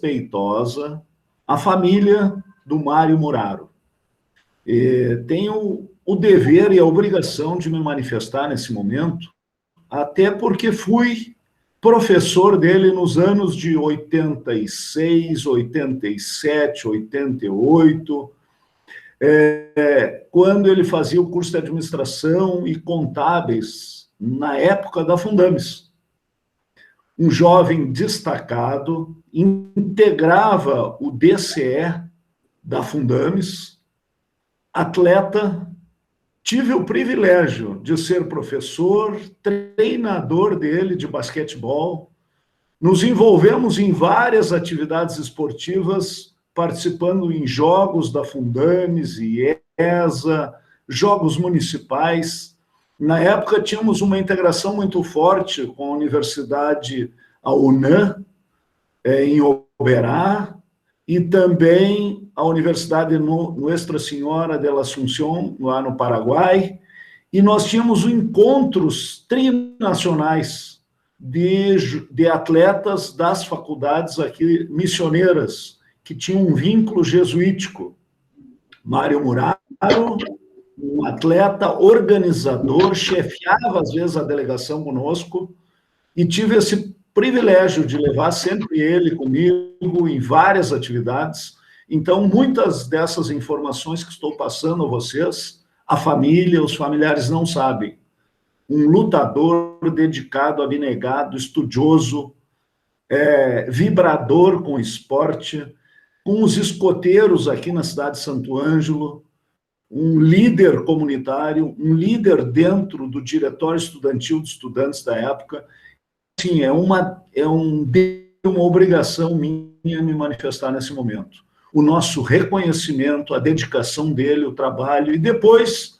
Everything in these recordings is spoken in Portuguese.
respeitosa à família do Mário Muraro. Tenho o dever e a obrigação de me manifestar nesse momento, até porque fui professor dele nos anos de 86, 87, 88, quando ele fazia o curso de administração e contábeis, na época da Fundames. Um jovem destacado, integrava o DCE da Fundames, atleta. Tive o privilégio de ser professor, treinador dele de basquetebol. Nos envolvemos em várias atividades esportivas, participando em jogos da Fundames, IESA, jogos municipais. Na época, tínhamos uma integração muito forte com a Universidade, a UNAM, em Uberá, e também a Universidade Nuestra Senhora de la Asunción, lá no Paraguai, e nós tínhamos encontros trinacionais de atletas das faculdades aqui missioneiras, que tinham um vínculo jesuítico. Mário Muraro, um atleta organizador, chefiava às vezes a delegação conosco, e tive esse privilégio de levar sempre ele comigo em várias atividades. Então, muitas dessas informações que estou passando a vocês, a família, os familiares não sabem. Um lutador dedicado, abnegado, estudioso, vibrador com esporte, com os escoteiros aqui na cidade de Santo Ângelo, um líder comunitário, um líder dentro do diretório estudantil de estudantes da época. Sim, é uma obrigação minha me manifestar nesse momento. O nosso reconhecimento, a dedicação dele, o trabalho, e depois,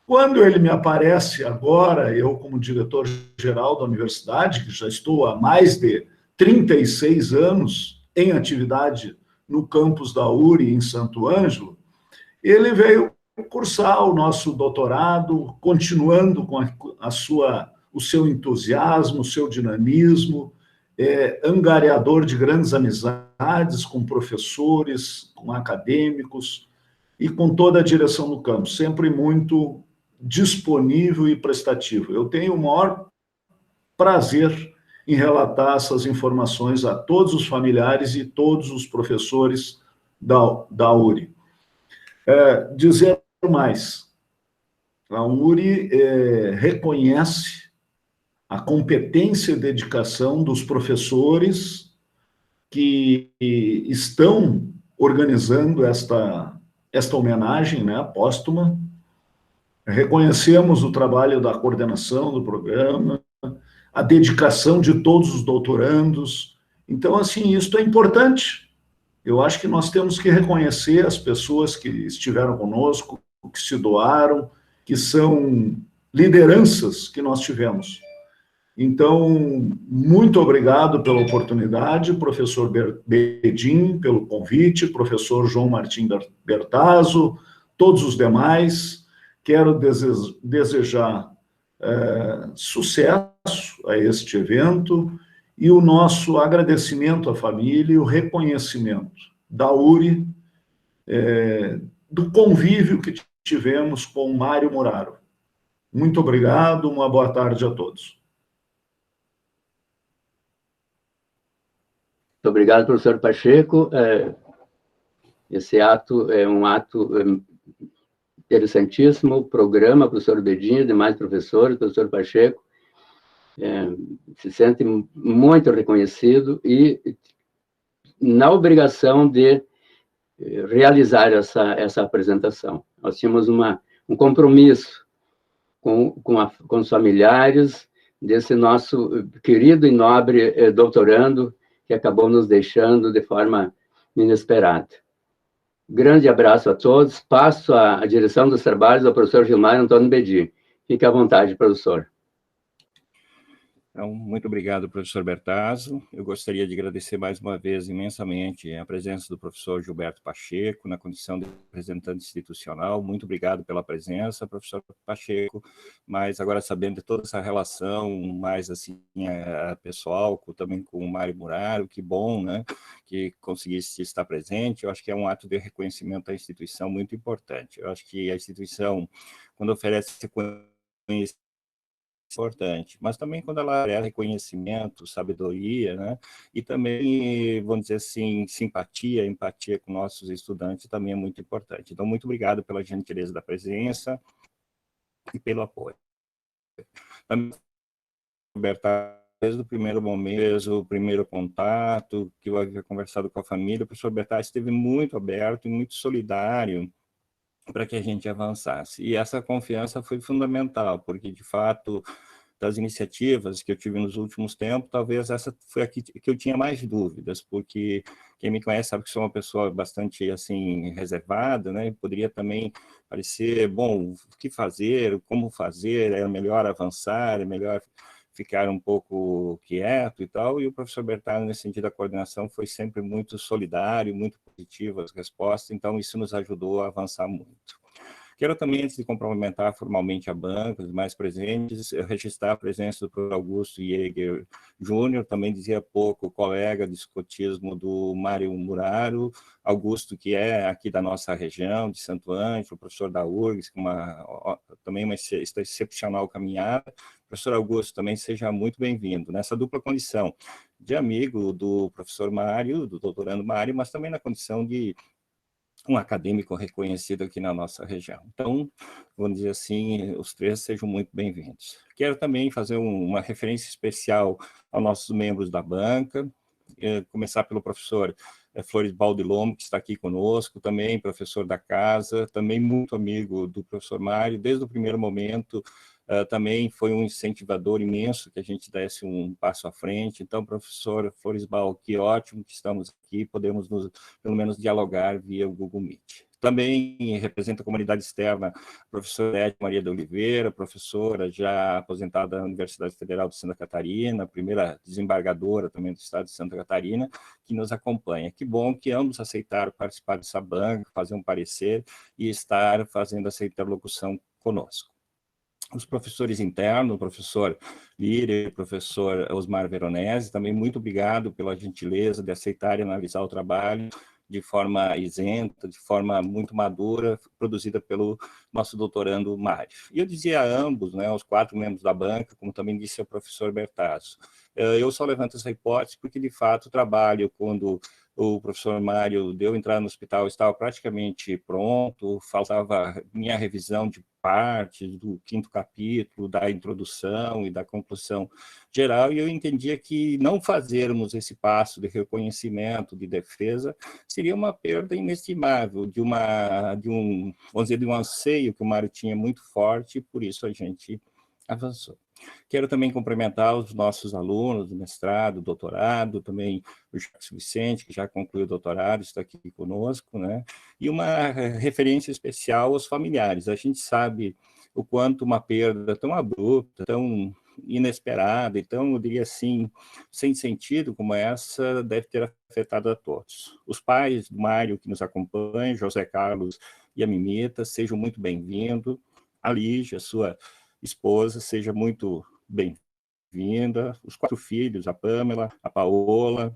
quando ele me aparece agora, eu como diretor-geral da universidade, que já estou há mais de 36 anos em atividade no campus da URI, em Santo Ângelo, ele veio cursar o nosso doutorado, continuando com o seu entusiasmo, o seu dinamismo, angariador de grandes amizades com professores, com acadêmicos e com toda a direção do campus, sempre muito disponível e prestativo. Eu tenho o maior prazer em relatar essas informações a todos os familiares e todos os professores da URI. Dizer mais, a URI reconhece a competência e dedicação dos professores que estão organizando esta homenagem, né, póstuma. Reconhecemos o trabalho da coordenação do programa, a dedicação de todos os doutorandos. Então, assim, isso é importante. Eu acho que nós temos que reconhecer as pessoas que estiveram conosco, que se doaram, que são lideranças que nós tivemos. Então, muito obrigado pela oportunidade, professor Bedin, pelo convite, professor João Martim Bertazzo, todos os demais. Quero desejar sucesso a este evento e o nosso agradecimento à família e o reconhecimento da URI, do convívio que tivemos com o Mário Muraro. Muito obrigado, uma boa tarde a todos. Muito obrigado, professor Pacheco. Esse ato é um ato interessantíssimo, o programa, professor Bedin e demais professores, professor Pacheco, se sente muito reconhecido e na obrigação de realizar essa apresentação. Nós tínhamos um compromisso com os familiares desse nosso querido e nobre doutorando, que acabou nos deixando de forma inesperada. Grande abraço a todos. Passo a direção dos trabalhos ao professor Gilmar Antônio Bedin. Fique à vontade, professor. Então, muito obrigado, professor Bertazzo. Eu gostaria de agradecer mais uma vez imensamente a presença do professor Gilberto Pacheco, na condição de representante institucional. Muito obrigado pela presença, professor Pacheco, mas agora sabendo de toda essa relação mais assim, pessoal, também com o Mário Muraro, que bom, né, que conseguisse estar presente. Eu acho que é um ato de reconhecimento à instituição muito importante. Eu acho que a instituição, quando oferece reconhecimento, importante, mas também quando ela é reconhecimento, sabedoria, né? E também, vamos dizer assim, simpatia, empatia com nossos estudantes também é muito importante. Então, muito obrigado pela gentileza da presença e pelo apoio. Também, Roberta, desde o primeiro momento, desde o primeiro contato, que eu havia conversado com a família, o professor Bertaz esteve muito aberto e muito solidário para que a gente avançasse. E essa confiança foi fundamental, porque, de fato, das iniciativas que eu tive nos últimos tempos, talvez essa foi a que eu tinha mais dúvidas, porque quem me conhece sabe que sou uma pessoa bastante, assim, reservada, né? Poderia também parecer, bom, o que fazer, como fazer, é melhor avançar, é melhor ficar um pouco quieto e tal, e o professor Bertazzo, nesse sentido, a coordenação foi sempre muito solidário, muito positivo as respostas, então isso nos ajudou a avançar muito. Quero também, antes de cumprimentar formalmente a banca, os mais presentes, registrar a presença do professor Augusto Jäger Júnior, também dizia há pouco, colega de escotismo do Mário Muraro, Augusto, que é aqui da nossa região, de Santo Ângelo, professor da URGS, também uma excepcional caminhada. Professor Augusto, também seja muito bem-vindo, nessa dupla condição de amigo do professor Mário, do doutorando Mário, mas também na condição de um acadêmico reconhecido aqui na nossa região. Então, vamos dizer assim, os três sejam muito bem-vindos. Quero também fazer uma referência especial aos nossos membros da banca, começar pelo professor Florisbaldo Lomo, que está aqui conosco, também professor da casa, também muito amigo do professor Mário, desde o primeiro momento, também foi um incentivador imenso que a gente desse um passo à frente. Então, professor Florisbaldo, que ótimo que estamos aqui, podemos pelo menos dialogar via o Google Meet. Também representa a comunidade externa a professora Edith Maria de Oliveira, professora já aposentada da Universidade Federal de Santa Catarina, primeira desembargadora também do estado de Santa Catarina, que nos acompanha. Que bom que ambos aceitaram participar dessa banca, fazer um parecer e estar fazendo essa interlocução conosco. Os professores internos, o professor Lírio, o professor Osmar Veronese, também muito obrigado pela gentileza de aceitar e analisar o trabalho de forma isenta, de forma muito madura, produzida pelo nosso doutorando Mário. E eu dizia a ambos, né, aos 4 membros da banca, como também disse ao professor Bertazzo, eu só levanto essa hipótese porque, de fato, o trabalho, quando o professor Mário deu entrada no hospital, estava praticamente pronto, faltava minha revisão de partes do 5º capítulo, da introdução e da conclusão geral, e eu entendia que não fazermos esse passo de reconhecimento, de defesa, seria uma perda inestimável de vamos dizer, de um anseio que o Mário tinha muito forte, e por isso a gente avançou. Quero também cumprimentar os nossos alunos do mestrado, doutorado, também o Jacques Vicente, que já concluiu o doutorado, está aqui conosco, né? E uma referência especial aos familiares. A gente sabe o quanto uma perda tão abrupta, tão inesperada, e tão, eu diria assim, sem sentido como essa, deve ter afetado a todos. Os pais do Mário que nos acompanham, José Carlos e a Mimita, sejam muito bem-vindos. A Lígia, sua esposa, seja muito bem-vinda. Os 4 filhos, a Pamela, a Paola,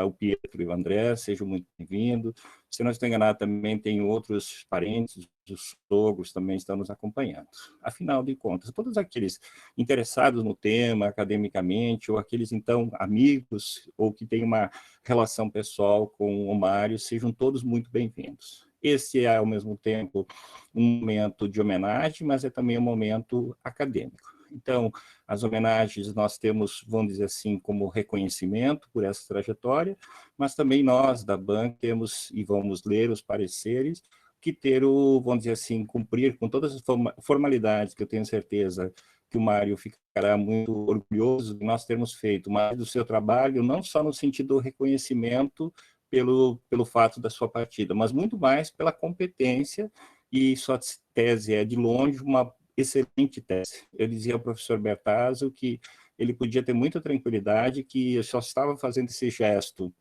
o Pietro e o André, sejam muito bem-vindos. Se não estou enganado, também tem outros parentes, os sogros também estão nos acompanhando. Afinal de contas, todos aqueles interessados no tema academicamente, ou aqueles, então, amigos, ou que têm uma relação pessoal com o Mário, sejam todos muito bem-vindos. Esse é, ao mesmo tempo, um momento de homenagem, mas é também um momento acadêmico. Então, as homenagens nós temos, vamos dizer assim, como reconhecimento por essa trajetória, mas também nós, da banca, temos e vamos ler os pareceres, que ter vamos dizer assim, cumprir com todas as formalidades que eu tenho certeza que o Mário ficará muito orgulhoso de nós termos feito, mas do seu trabalho, não só no sentido do reconhecimento pelo fato da sua partida, mas muito mais pela competência, e sua tese é, de longe, uma excelente tese. Eu dizia ao professor Bertazzo que ele podia ter muita tranquilidade que eu só estava fazendo esse gesto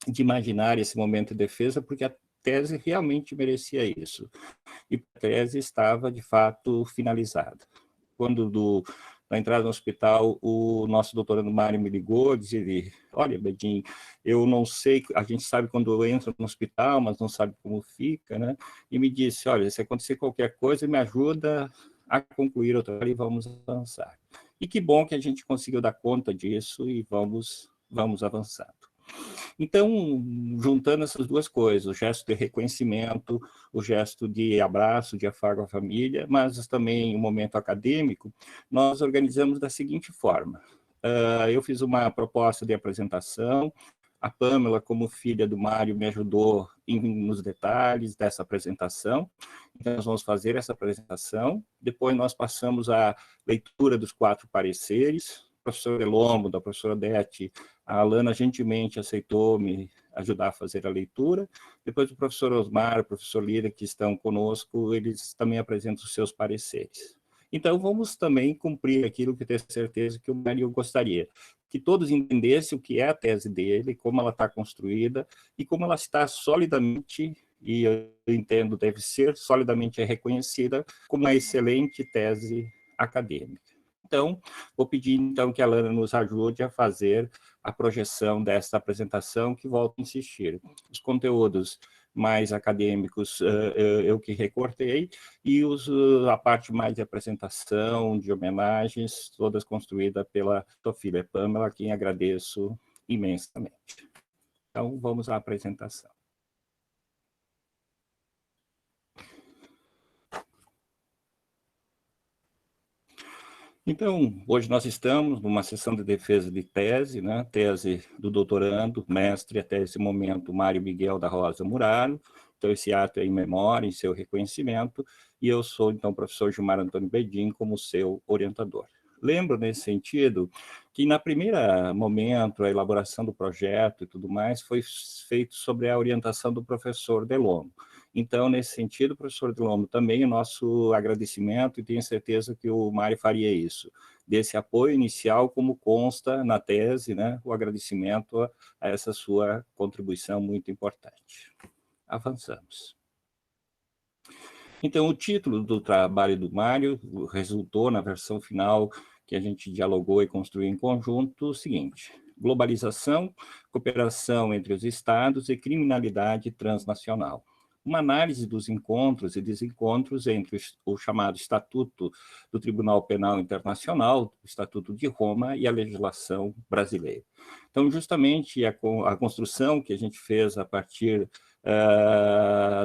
de imaginar esse momento de defesa porque a tese realmente merecia isso. E a tese estava, de fato, finalizada. Quando, na entrada no hospital, o nosso doutorando Mário me ligou, dizia, olha, Bedin, eu não sei, a gente sabe quando entra no hospital, mas não sabe como fica, né? E me disse, olha, se acontecer qualquer coisa, me ajuda a concluir o trabalho e vamos avançar. E que bom que a gente conseguiu dar conta disso e vamos avançando. Então, juntando essas duas coisas, o gesto de reconhecimento, o gesto de abraço, de afago à família, mas também o momento acadêmico, nós organizamos da seguinte forma. Eu fiz uma proposta de apresentação, a Pamela, como filha do Mário, me ajudou nos detalhes dessa apresentação. Então, nós vamos fazer essa apresentação. Depois, nós passamos a leitura dos 4 pareceres. O professor Delombo, da professora Odete, a Alana gentilmente aceitou me ajudar a fazer a leitura. Depois, o professor Osmar, o professor Lira, que estão conosco, eles também apresentam os seus pareceres. Então, vamos também cumprir aquilo que tenho certeza que o Mário gostaria, que todos entendessem o que é a tese dele, como ela está construída e como ela está solidamente, e eu entendo deve ser solidamente reconhecida como uma excelente tese acadêmica. Então, vou pedir então que a Alana nos ajude a fazer a projeção desta apresentação, que volto a insistir. Os conteúdos mais acadêmicos eu que recortei, e a parte mais de apresentação, de homenagens, todas construídas pela sua filha Pamela, a quem agradeço imensamente. Então, vamos à apresentação. Então, hoje nós estamos numa sessão de defesa de tese, né? Tese do doutorando, mestre, até esse momento, Mário Miguel da Rosa Muraro. Então, esse ato é em memória, em seu reconhecimento, e eu sou, então, o professor Gilmar Antônio Bedin, como seu orientador. Lembro, nesse sentido, que na primeira momento, a elaboração do projeto e tudo mais, foi feito sobre a orientação do professor Delombo. Então, nesse sentido, professor Delombo, também o nosso agradecimento, e tenho certeza que o Mário faria isso, desse apoio inicial, como consta na tese, né, o agradecimento a essa sua contribuição muito importante. Avançamos. Então, o título do trabalho do Mário resultou na versão final que a gente dialogou e construiu em conjunto o seguinte: globalização, cooperação entre os Estados e criminalidade transnacional. Uma análise dos encontros e desencontros entre o chamado Estatuto do Tribunal Penal Internacional, o Estatuto de Roma, e a legislação brasileira. Então, justamente a construção que a gente fez a partir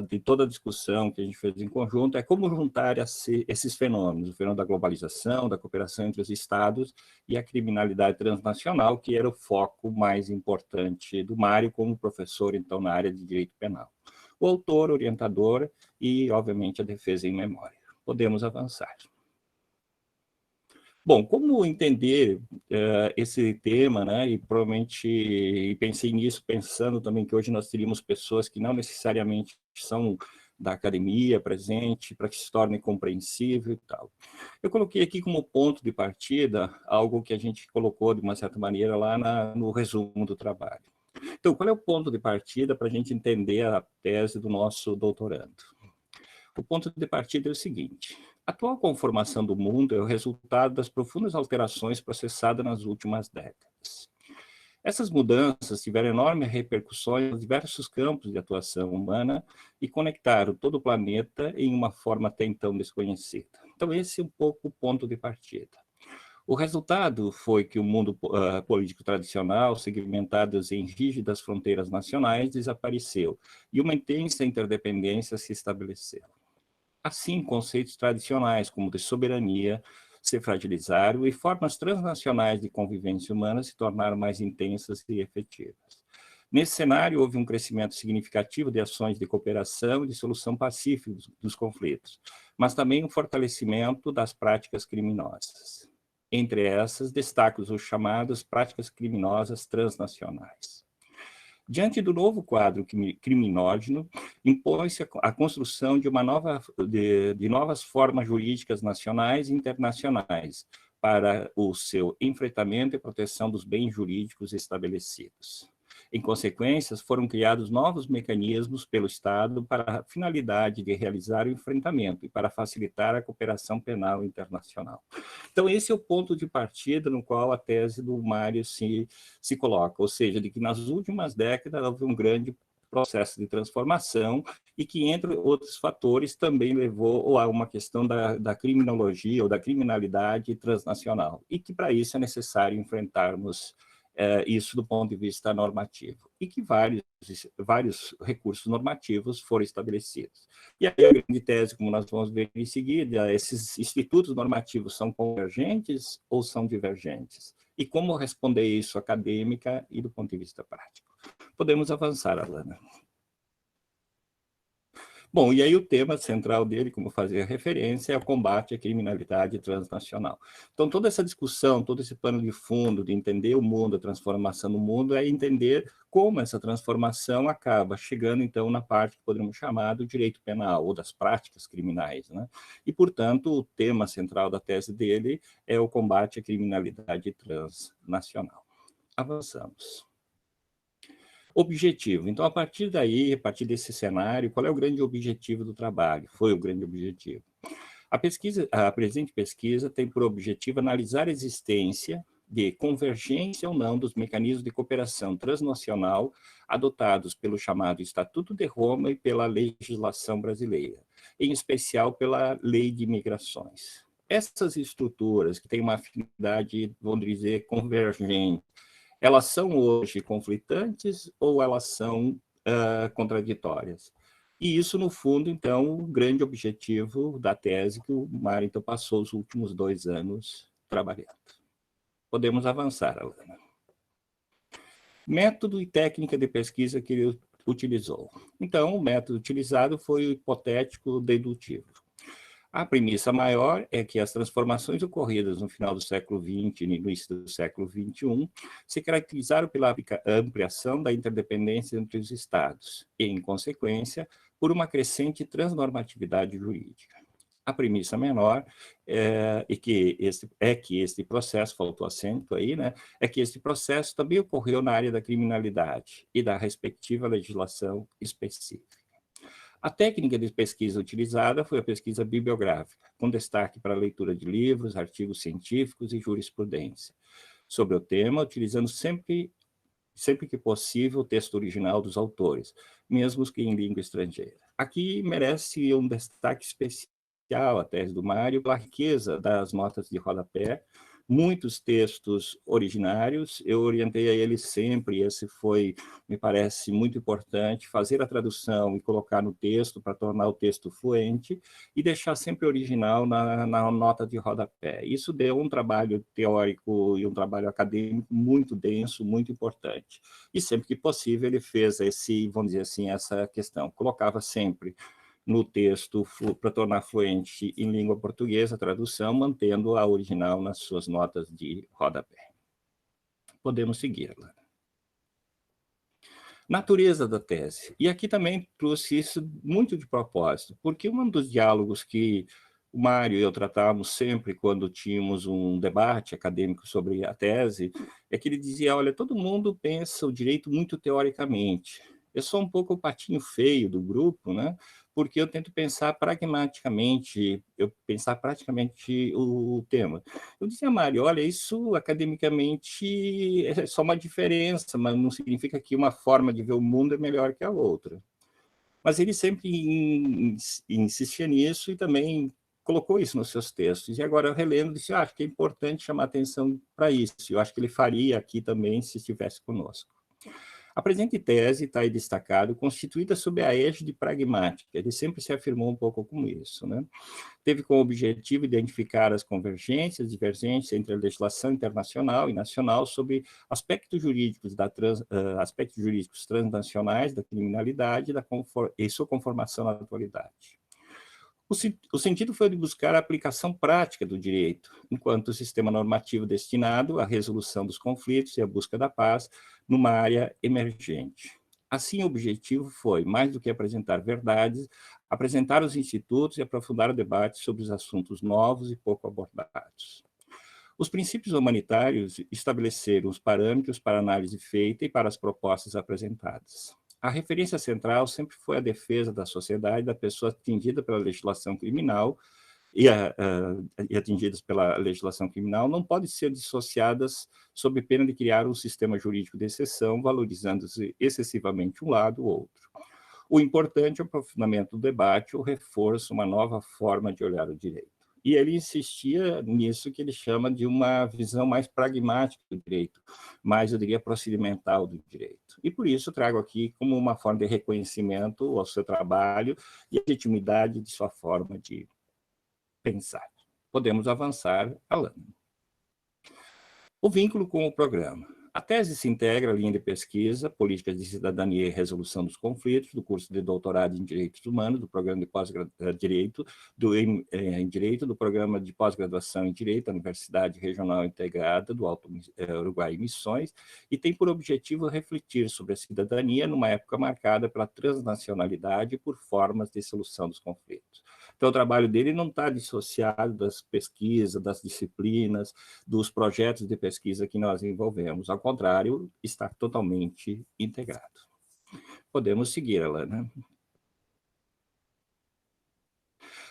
de toda a discussão que a gente fez em conjunto, é como juntar esses fenômenos, o fenômeno da globalização, da cooperação entre os Estados e a criminalidade transnacional, que era o foco mais importante do Mário como professor, então, na área de direito penal. O autor, orientador e, obviamente, a defesa em memória. Podemos avançar. Bom, como entender esse tema, né? E provavelmente pensei nisso pensando também que hoje nós teríamos pessoas que não necessariamente são da academia presente, para que se torne compreensível e tal. Eu coloquei aqui como ponto de partida algo que a gente colocou de uma certa maneira lá no resumo do trabalho. Então, qual é o ponto de partida para a gente entender a tese do nosso doutorando? O ponto de partida é o seguinte: a atual conformação do mundo é o resultado das profundas alterações processadas nas últimas décadas. Essas mudanças tiveram enormes repercussões em diversos campos de atuação humana e conectaram todo o planeta em uma forma até então desconhecida. Então, esse é um pouco o ponto de partida. O resultado foi que o mundo político tradicional, segmentado em rígidas fronteiras nacionais, desapareceu e uma intensa interdependência se estabeleceu. Assim, conceitos tradicionais como de soberania se fragilizaram e formas transnacionais de convivência humana se tornaram mais intensas e efetivas. Nesse cenário, houve um crescimento significativo de ações de cooperação e de solução pacífica dos conflitos, mas também um fortalecimento das práticas criminosas. Entre essas, destaco os chamadas práticas criminosas transnacionais. Diante do novo quadro criminógeno, impõe-se a construção de novas formas jurídicas nacionais e internacionais, para o seu enfrentamento e proteção dos bens jurídicos estabelecidos. Em consequência, foram criados novos mecanismos pelo Estado para a finalidade de realizar o enfrentamento e para facilitar a cooperação penal internacional. Então, esse é o ponto de partida no qual a tese do Mário se coloca, ou seja, de que nas últimas décadas houve um grande processo de transformação e que, entre outros fatores, também levou a uma questão da criminologia ou da criminalidade transnacional, e que, para isso, é necessário enfrentarmos isso do ponto de vista normativo, e que vários recursos normativos foram estabelecidos. E aí a grande tese, como nós vamos ver em seguida, esses institutos normativos são convergentes ou são divergentes? E como responder isso acadêmica e do ponto de vista prático? Podemos avançar, Alana. Bom, e aí o tema central dele, como fazia referência, é o combate à criminalidade transnacional. Então, toda essa discussão, todo esse pano de fundo de entender o mundo, a transformação do mundo, é entender como essa transformação acaba chegando, então, na parte que poderíamos chamar do direito penal, ou das práticas criminais, né? E, portanto, o tema central da tese dele é o combate à criminalidade transnacional. Avançamos. Objetivo. Então, a partir daí, a partir desse cenário, qual é o grande objetivo do trabalho? Foi o grande objetivo. A presente pesquisa tem por objetivo analisar a existência de convergência ou não dos mecanismos de cooperação transnacional adotados pelo chamado Estatuto de Roma e pela legislação brasileira, em especial pela Lei de Migrações. Essas estruturas que têm uma afinidade, vamos dizer, convergente, elas são hoje conflitantes ou elas são contraditórias? E isso, no fundo, então, o grande objetivo da tese que o Mário, então, passou os últimos 2 anos trabalhando. Podemos avançar, Alana. Método e técnica de pesquisa que ele utilizou. Então, o método utilizado foi o hipotético dedutivo. A premissa maior é que as transformações ocorridas no final do século XX e no início do século XXI se caracterizaram pela ampliação da interdependência entre os Estados e, em consequência, por uma crescente transnormatividade jurídica. A premissa menor é que este processo, faltou acento aí, né, é que este processo também ocorreu na área da criminalidade e da respectiva legislação específica. A técnica de pesquisa utilizada foi a pesquisa bibliográfica, com destaque para a leitura de livros, artigos científicos e jurisprudência sobre o tema, utilizando sempre que possível o texto original dos autores, mesmo que em língua estrangeira. Aqui merece um destaque especial a tese do Mário pela riqueza das notas de rodapé, muitos textos originários, eu orientei a ele sempre, esse foi, me parece, muito importante, fazer a tradução e colocar no texto para tornar o texto fluente e deixar sempre original na nota de rodapé. Isso deu um trabalho teórico e um trabalho acadêmico muito denso, muito importante. E sempre que possível ele fez esse, vamos dizer assim, essa questão, colocava sempre no texto para tornar fluente em língua portuguesa a tradução, mantendo a original nas suas notas de rodapé. Podemos segui-la. Natureza da tese. E aqui também trouxe isso muito de propósito, porque um dos diálogos que o Mário e eu tratávamos sempre quando tínhamos um debate acadêmico sobre a tese, é que ele dizia, olha, todo mundo pensa o direito muito teoricamente. Eu sou um pouco o patinho feio do grupo, né? Porque eu tento pensar pragmaticamente, praticamente o tema. Eu dizia, Mário, olha, isso academicamente é só uma diferença, mas não significa que uma forma de ver o mundo é melhor que a outra. Mas ele sempre insistia nisso e também colocou isso nos seus textos. E agora, eu relendo, disse, acho que é importante chamar atenção para isso. Eu acho que ele faria aqui também se estivesse conosco. A presente tese está aí destacado, constituída sob a égide pragmática. Ele sempre se afirmou um pouco como isso, né? Teve como objetivo identificar as convergências, divergências entre a legislação internacional e nacional sobre aspectos jurídicos transnacionais da criminalidade e sua conformação na atualidade. O sentido foi de buscar a aplicação prática do direito, enquanto sistema normativo destinado à resolução dos conflitos e à busca da paz numa área emergente. Assim, o objetivo foi, mais do que apresentar verdades, apresentar os institutos e aprofundar o debate sobre os assuntos novos e pouco abordados. Os princípios humanitários estabeleceram os parâmetros para a análise feita e para as propostas apresentadas. A referência central sempre foi a defesa da sociedade, da pessoa atingida pela legislação criminal e atingidas pela legislação criminal, não podem ser dissociadas sob pena de criar um sistema jurídico de exceção, valorizando-se excessivamente um lado ou outro. O importante é o aprofundamento do debate, o reforço, uma nova forma de olhar o direito. E ele insistia nisso que ele chama de uma visão mais pragmática do direito, mais, eu diria, procedimental do direito. E por isso trago aqui como uma forma de reconhecimento ao seu trabalho e a legitimidade de sua forma de pensar. Podemos avançar, Alan. O vínculo com o programa. A tese se integra à linha de pesquisa, Políticas de Cidadania e Resolução dos Conflitos, do curso de doutorado em Direitos Humanos, do programa de pós-direito, em Direito, do programa de pós-graduação em Direito da Universidade Regional Integrada do Alto Uruguai e Missões, e tem por objetivo refletir sobre a cidadania numa época marcada pela transnacionalidade e por formas de solução dos conflitos. Então, o trabalho dele não está dissociado das pesquisas, das disciplinas, dos projetos de pesquisa que nós envolvemos. Ao contrário, está totalmente integrado. Podemos seguir, Alana.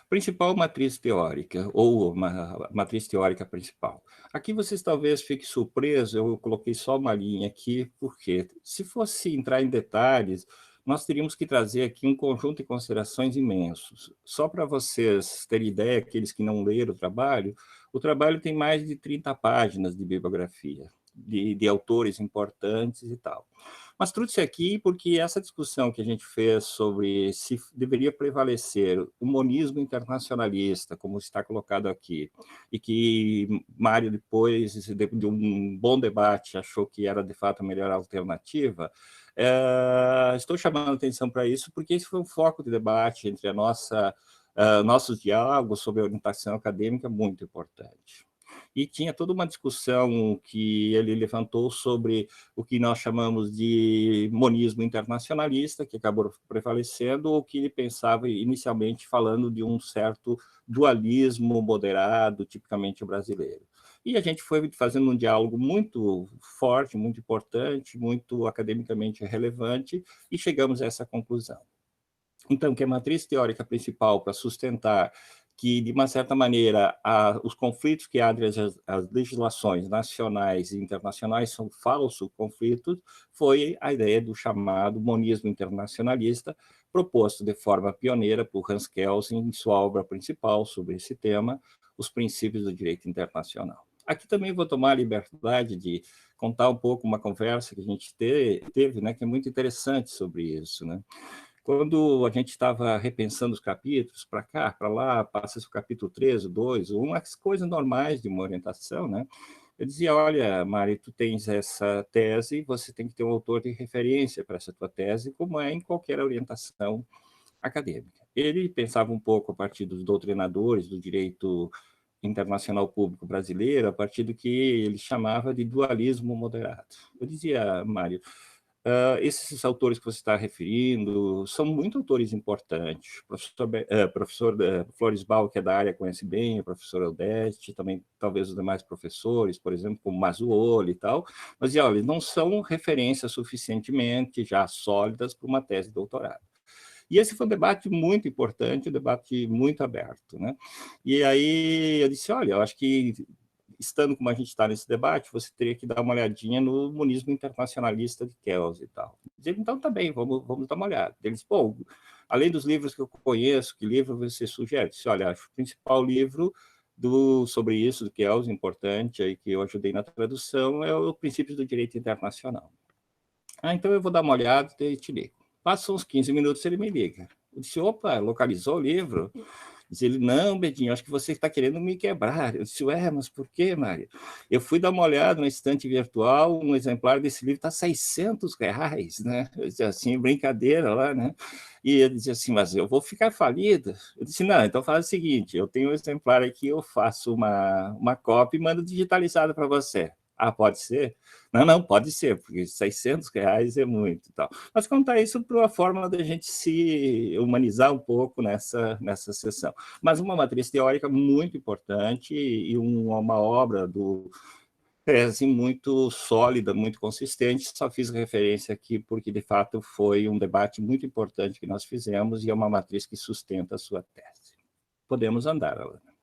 Principal matriz teórica, ou uma matriz teórica principal. Aqui vocês talvez fiquem surpresos, eu coloquei só uma linha aqui, porque se fosse entrar em detalhes, nós teríamos que trazer aqui um conjunto de considerações imensos. Só para vocês terem ideia, aqueles que não leram o trabalho tem mais de 30 páginas de bibliografia, de autores importantes e tal. Mas trouxe aqui porque essa discussão que a gente fez sobre se deveria prevalecer o monismo internacionalista, como está colocado aqui, e que Mário, depois de um bom debate, achou que era, de fato, a melhor alternativa. Estou chamando a atenção para isso porque esse foi um foco de debate entre nossos diálogos sobre a orientação acadêmica muito importante. E tinha toda uma discussão que ele levantou sobre o que nós chamamos de monismo internacionalista, que acabou prevalecendo, ou que ele pensava inicialmente falando de um certo dualismo moderado, tipicamente brasileiro. E a gente foi fazendo um diálogo muito forte, muito importante, muito academicamente relevante, e chegamos a essa conclusão. Então, que a matriz teórica principal para sustentar que, de uma certa maneira, os conflitos que há entre as legislações nacionais e internacionais são falsos conflitos, foi a ideia do chamado monismo internacionalista, proposto de forma pioneira por Hans Kelsen em sua obra principal sobre esse tema, Os Princípios do Direito Internacional. Aqui também vou tomar a liberdade de contar um pouco uma conversa que a gente teve, né, que é muito interessante sobre isso, né? Quando a gente estava repensando os capítulos, para cá, para lá, passa-se o capítulo 13, 2, 1, umas coisas normais de uma orientação, né? Eu dizia, olha, Mari, tu tens essa tese, você tem que ter um autor de referência para essa tua tese, como é em qualquer orientação acadêmica. Ele pensava um pouco a partir dos doutrinadores do direito internacional público brasileiro, a partir do que ele chamava de dualismo moderado. Eu dizia, Mário, esses autores que você está referindo são muito autores importantes. O professor Floresbal, que é da área, conhece bem, o professor Eldeste, também talvez os demais professores, por exemplo, como Mazzuoli e tal, mas olha, não são referências suficientemente já sólidas para uma tese de doutorado. E esse foi um debate muito importante, um debate muito aberto, né? E aí eu disse, olha, eu acho que, estando como a gente está nesse debate, você teria que dar uma olhadinha no monismo internacionalista de Kelsen e tal. Dizer, então, tá bem, vamos dar uma olhada. Eles, pô, além dos livros que eu conheço, que livro você sugere? Eu disse, olha, acho que o principal livro sobre isso, do Kelsen, importante, aí, que eu ajudei na tradução, é o Princípios do Direito Internacional. Então eu vou dar uma olhada e te ligo. Passam uns 15 minutos, ele me liga. Eu disse, opa, localizou o livro? Diz ele, não, Bedinho, acho que você está querendo me quebrar. Eu disse, mas por quê, Mário? Eu fui dar uma olhada no estante virtual, um exemplar desse livro está R$600, né? Eu disse assim, brincadeira lá, né? E ele dizia assim, mas eu vou ficar falido. Eu disse, não, então faz o seguinte, eu tenho um exemplar aqui, eu faço uma cópia e mando digitalizada para você. Ah, pode ser? Não, não, pode ser, porque R$ 600 é muito e tal. Mas contar isso para uma forma da gente se humanizar um pouco nessa sessão. Mas uma matriz teórica muito importante e uma obra assim, muito sólida, muito consistente. Só fiz referência aqui porque, de fato, foi um debate muito importante que nós fizemos e é uma matriz que sustenta a sua tese. Podemos andar, Alana.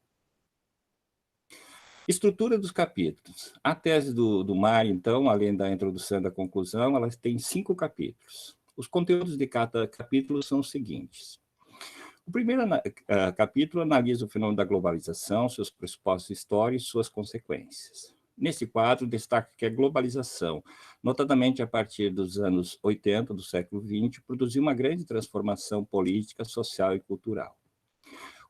Estrutura dos capítulos. A tese do Mário, então, além da introdução e da conclusão, ela tem 5 capítulos. Os conteúdos de cada capítulo são os seguintes. O primeiro capítulo analisa o fenômeno da globalização, seus pressupostos históricos e suas consequências. Nesse quadro, destaca que a globalização, notadamente a partir dos anos 80 do século XX, produziu uma grande transformação política, social e cultural.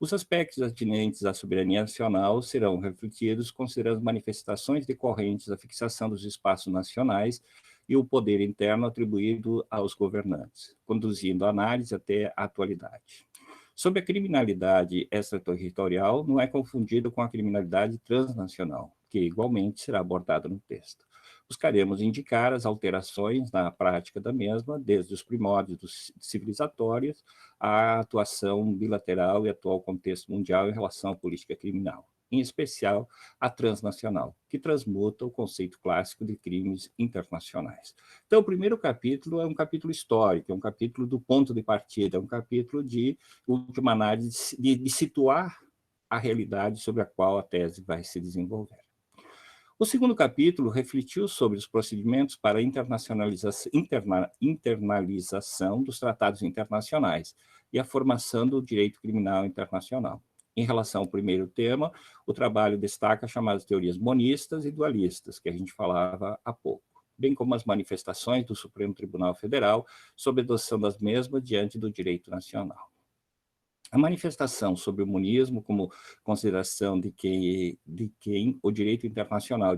Os aspectos atinentes à soberania nacional serão refletidos considerando as manifestações decorrentes da fixação dos espaços nacionais e o poder interno atribuído aos governantes, conduzindo a análise até a atualidade. Sobre a criminalidade extraterritorial, não é confundido com a criminalidade transnacional, que igualmente será abordada no texto. Buscaremos indicar as alterações na prática da mesma, desde os primórdios civilizatórios à atuação bilateral e atual contexto mundial em relação à política criminal, em especial a transnacional, que transmuta o conceito clássico de crimes internacionais. Então, o primeiro capítulo é um capítulo histórico, é um capítulo do ponto de partida, é um capítulo de última análise, de situar a realidade sobre a qual a tese vai se desenvolver. O segundo capítulo refletiu sobre os procedimentos para a internalização dos tratados internacionais e a formação do direito criminal internacional. Em relação ao primeiro tema, o trabalho destaca as chamadas teorias monistas e dualistas, que a gente falava há pouco, bem como as manifestações do Supremo Tribunal Federal sobre a adoção das mesmas diante do direito nacional. A manifestação sobre o monismo como consideração de quem o direito internacional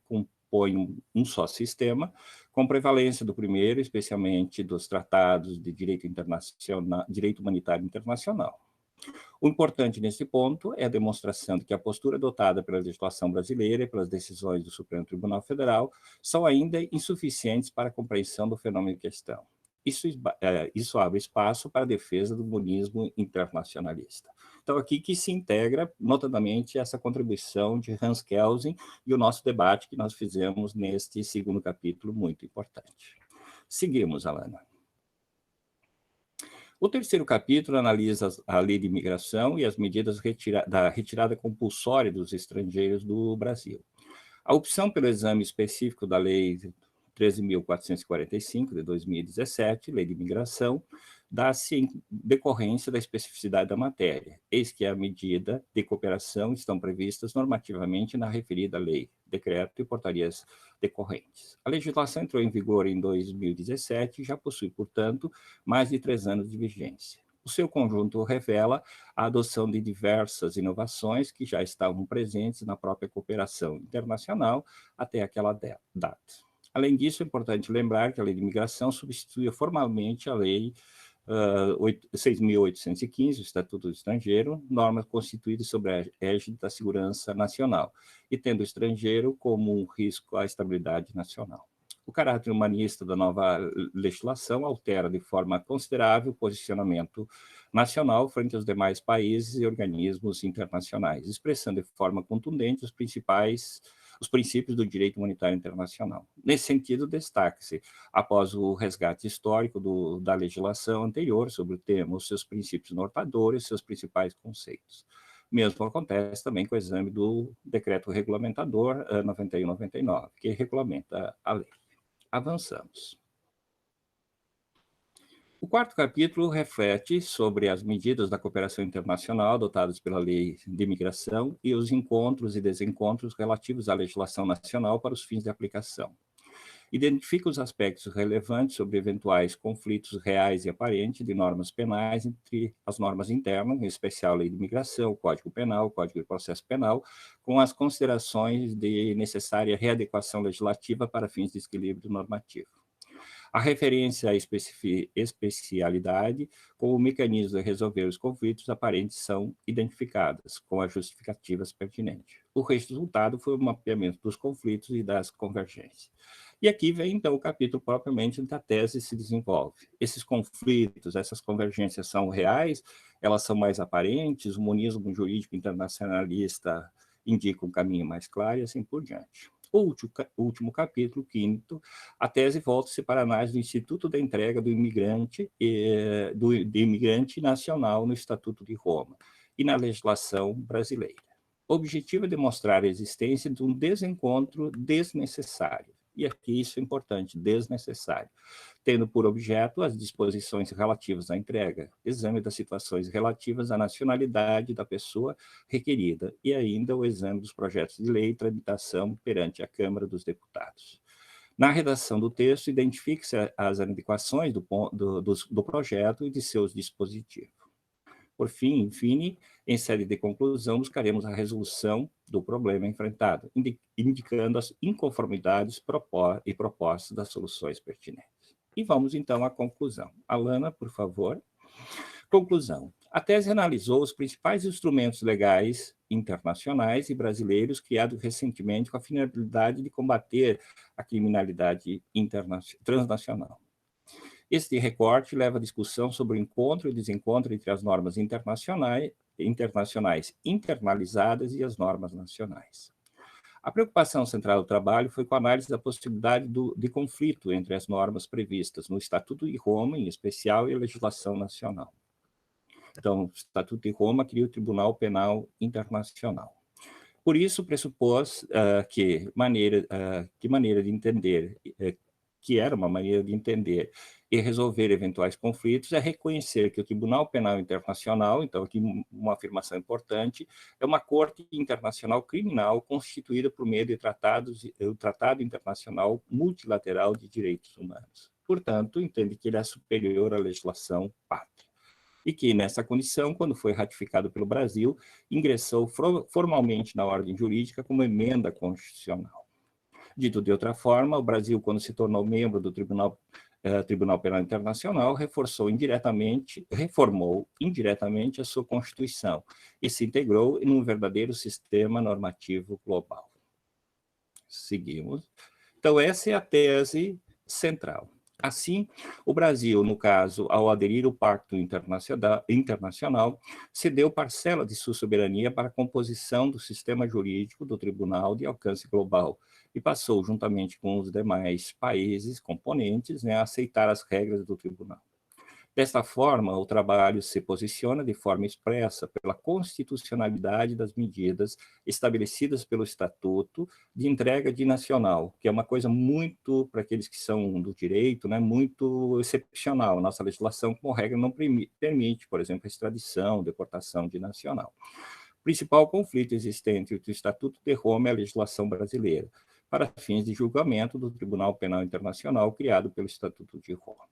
compõe um só sistema, com prevalência do primeiro, especialmente dos tratados de direito humanitário internacional. O importante nesse ponto é a demonstração de que a postura adotada pela legislação brasileira e pelas decisões do Supremo Tribunal Federal são ainda insuficientes para a compreensão do fenômeno em questão. Isso abre espaço para a defesa do monismo internacionalista. Então, aqui que se integra, notadamente, essa contribuição de Hans Kelsen e o nosso debate que nós fizemos neste segundo capítulo, muito importante. Seguimos, Alana. O terceiro capítulo analisa a lei de imigração e as medidas da retirada compulsória dos estrangeiros do Brasil. A opção pelo exame específico da lei 13.445, de 2017, Lei de Imigração, dá-se em decorrência da especificidade da matéria, eis que a medida de cooperação estão previstas normativamente na referida lei, decreto e portarias decorrentes. A legislação entrou em vigor em 2017 e já possui, portanto, mais de 3 anos de vigência. O seu conjunto revela a adoção de diversas inovações que já estavam presentes na própria cooperação internacional até aquela data. Além disso, é importante lembrar que a Lei de Imigração substitui formalmente a Lei 6.815, o Estatuto do Estrangeiro, normas constituídas sob a égide da segurança nacional, e tendo o estrangeiro como um risco à estabilidade nacional. O caráter humanista da nova legislação altera de forma considerável o posicionamento nacional frente aos demais países e organismos internacionais, expressando de forma contundente os princípios do direito humanitário internacional. Nesse sentido, destaca-se, após o resgate histórico da legislação anterior sobre o tema, os seus princípios norteadores, seus principais conceitos. Mesmo acontece também com o exame do decreto regulamentador 91/99, que regulamenta a lei. Avançamos. O quarto capítulo reflete sobre as medidas da cooperação internacional adotadas pela Lei de Imigração e os encontros e desencontros relativos à legislação nacional para os fins de aplicação. Identifica os aspectos relevantes sobre eventuais conflitos reais e aparentes de normas penais entre as normas internas, em especial a Lei de Imigração, o Código Penal, o Código de Processo Penal, com as considerações de necessária readequação legislativa para fins de equilíbrio normativo. A referência à especialidade como o mecanismo de resolver os conflitos aparentes são identificadas, com as justificativas pertinentes. O resultado foi o mapeamento dos conflitos e das convergências. E aqui vem, então, o capítulo propriamente onde a tese se desenvolve. Esses conflitos, essas convergências são reais, elas são mais aparentes, o monismo jurídico internacionalista indica um caminho mais claro e assim por diante. O último capítulo, quinto, a tese volta-se para a análise do Instituto da Entrega do Imigrante, do Imigrante Nacional no Estatuto de Roma e na legislação brasileira. O objetivo é demonstrar a existência de um desencontro desnecessário. E aqui isso é importante, desnecessário, tendo por objeto as disposições relativas à entrega, exame das situações relativas à nacionalidade da pessoa requerida e ainda o exame dos projetos de lei e tramitação perante a Câmara dos Deputados. Na redação do texto, identifique-se as adequações do projeto e de seus dispositivos. Por fim, enfim, em sede de conclusão, buscaremos a resolução do problema enfrentado, indicando as inconformidades e propostas das soluções pertinentes. E vamos, então, à conclusão. Alana, por favor. Conclusão. A tese analisou os principais instrumentos legais internacionais e brasileiros criados recentemente com a finalidade de combater a criminalidade transnacional. Este recorte leva a discussão sobre o encontro e desencontro entre as normas internacionais internalizadas e as normas nacionais. A preocupação central do trabalho foi com a análise da possibilidade de conflito entre as normas previstas no Estatuto de Roma, em especial, e a legislação nacional. Então, o Estatuto de Roma cria o Tribunal Penal Internacional. Por isso, pressupôs que era uma maneira de entender e resolver eventuais conflitos é reconhecer que o Tribunal Penal Internacional, então aqui uma afirmação importante, é uma corte internacional criminal constituída por meio de o Tratado Internacional Multilateral de Direitos Humanos. Portanto, entende que ele é superior à legislação pátria. E que, nessa condição, quando foi ratificado pelo Brasil, ingressou formalmente na ordem jurídica como emenda constitucional. Dito de outra forma, o Brasil, quando se tornou membro do Tribunal Penal Internacional, reformou indiretamente a sua Constituição e se integrou em um verdadeiro sistema normativo global. Seguimos. Então, essa é a tese central. Assim, o Brasil, no caso, ao aderir ao Pacto Internacional, cedeu parcela de sua soberania para a composição do sistema jurídico do tribunal de alcance global e passou, juntamente com os demais países componentes, a aceitar as regras do tribunal. Desta forma, o trabalho se posiciona de forma expressa pela constitucionalidade das medidas estabelecidas pelo Estatuto de entrega de nacional, que é uma coisa muito, para aqueles que são do direito, muito excepcional. Nossa legislação, como regra, não permite, por exemplo, extradição, deportação de nacional. O principal conflito existente entre o Estatuto de Roma e a legislação brasileira, para fins de julgamento do Tribunal Penal Internacional criado pelo Estatuto de Roma.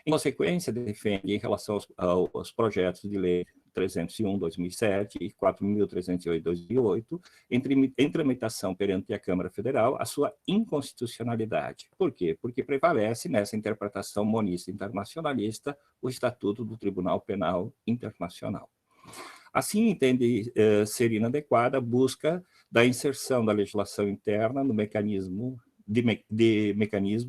Em consequência, defende, em relação aos projetos de lei 301/2007 e 4.308/2008, em tramitação perante a Câmara Federal, a sua inconstitucionalidade. Por quê? Porque prevalece nessa interpretação monista internacionalista o Estatuto do Tribunal Penal Internacional. Assim, entende ser inadequada a busca da inserção da legislação interna no mecanismo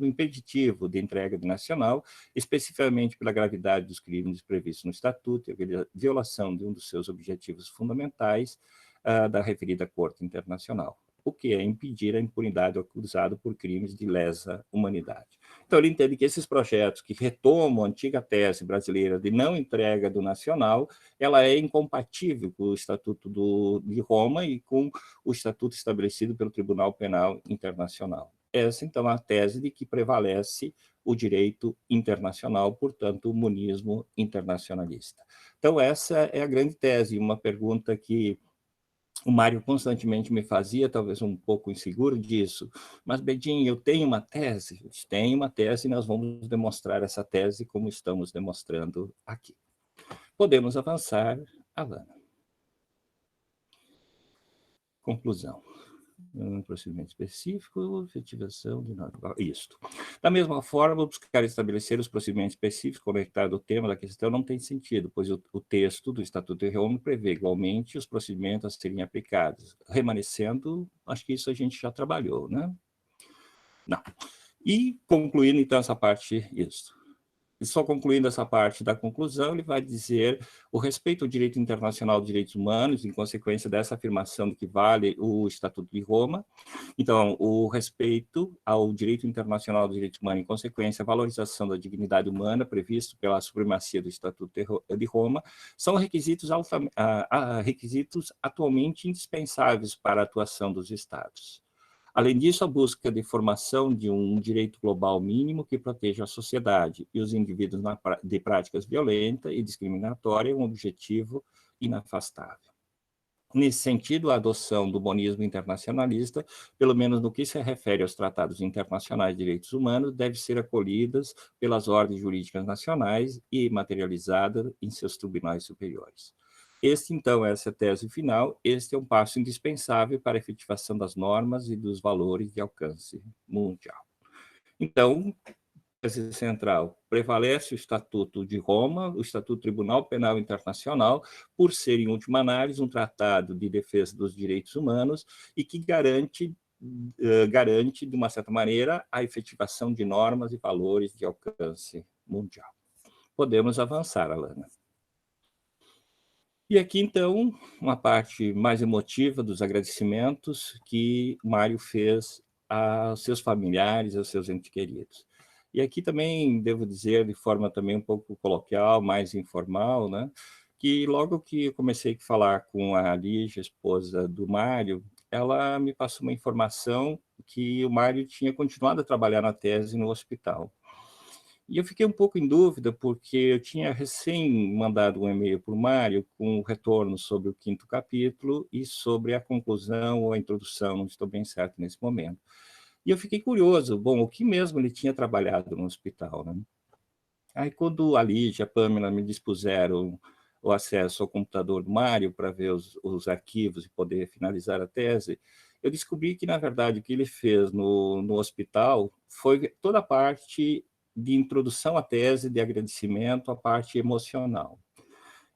impeditivo de entrega de nacional, especificamente pela gravidade dos crimes previstos no Estatuto e a violação de um dos seus objetivos fundamentais da referida Corte Internacional, o que é impedir a impunidade do acusado por crimes de lesa humanidade. Então, ele entende que esses projetos que retomam a antiga tese brasileira de não entrega do nacional, ela é incompatível com o Estatuto de Roma e com o Estatuto estabelecido pelo Tribunal Penal Internacional. Essa, então, é a tese de que prevalece o direito internacional, portanto, o monismo internacionalista. Então, essa é a grande tese, uma pergunta que o Mário constantemente me fazia, talvez um pouco inseguro disso, mas, Bedin, eu tenho uma tese? A gente tem uma tese e nós vamos demonstrar essa tese como estamos demonstrando aqui. Podemos avançar, Alana. Conclusão. Um procedimento específico, efetivação de norma. Isto. Da mesma forma, buscar estabelecer os procedimentos específicos conectados ao tema da questão não tem sentido, pois o texto do Estatuto de Roma prevê igualmente os procedimentos a serem aplicados. Remanescendo, acho que isso a gente já trabalhou, né? Não. E concluindo, então, essa parte, isso. E só concluindo essa parte da conclusão, ele vai dizer o respeito ao direito internacional dos direitos humanos, em consequência dessa afirmação de que vale o Estatuto de Roma. Então, o respeito ao direito internacional dos direitos humanos, em consequência, a valorização da dignidade humana, previsto pela supremacia do Estatuto de Roma, são requisitos, requisitos atualmente indispensáveis para a atuação dos Estados. Além disso, a busca de formação de um direito global mínimo que proteja a sociedade e os indivíduos de práticas violentas e discriminatórias é um objetivo inafastável. Nesse sentido, a adoção do bonismo internacionalista, pelo menos no que se refere aos tratados internacionais de direitos humanos, deve ser acolhida pelas ordens jurídicas nacionais e materializada em seus tribunais superiores. Então, essa é a tese final. Este é um passo indispensável para a efetivação das normas e dos valores de alcance mundial. Então, tese central, prevalece o Estatuto de Roma, o Estatuto do Tribunal Penal Internacional, por ser, em última análise, um tratado de defesa dos direitos humanos e que garante, de uma certa maneira, a efetivação de normas e valores de alcance mundial. Podemos avançar, Alana. E aqui, então, uma parte mais emotiva dos agradecimentos que Mário fez aos seus familiares, aos seus entes queridos. E aqui também, devo dizer, de forma também um pouco coloquial, mais informal, né, que logo que eu comecei a falar com a Lígia, esposa do Mário, ela me passou uma informação que o Mário tinha continuado a trabalhar na tese no hospital. E eu fiquei um pouco em dúvida, porque eu tinha recém mandado um e-mail para o Mário com o retorno sobre o 5º capítulo e sobre a conclusão ou a introdução, não estou bem certo nesse momento. E eu fiquei curioso, bom, o que mesmo ele tinha trabalhado no hospital, né? Aí, quando a Lígia e a Pâmela me dispuseram o acesso ao computador do Mário para ver os arquivos e poder finalizar a tese, eu descobri que, na verdade, o que ele fez no hospital foi toda a parte de introdução à tese, de agradecimento, à parte emocional.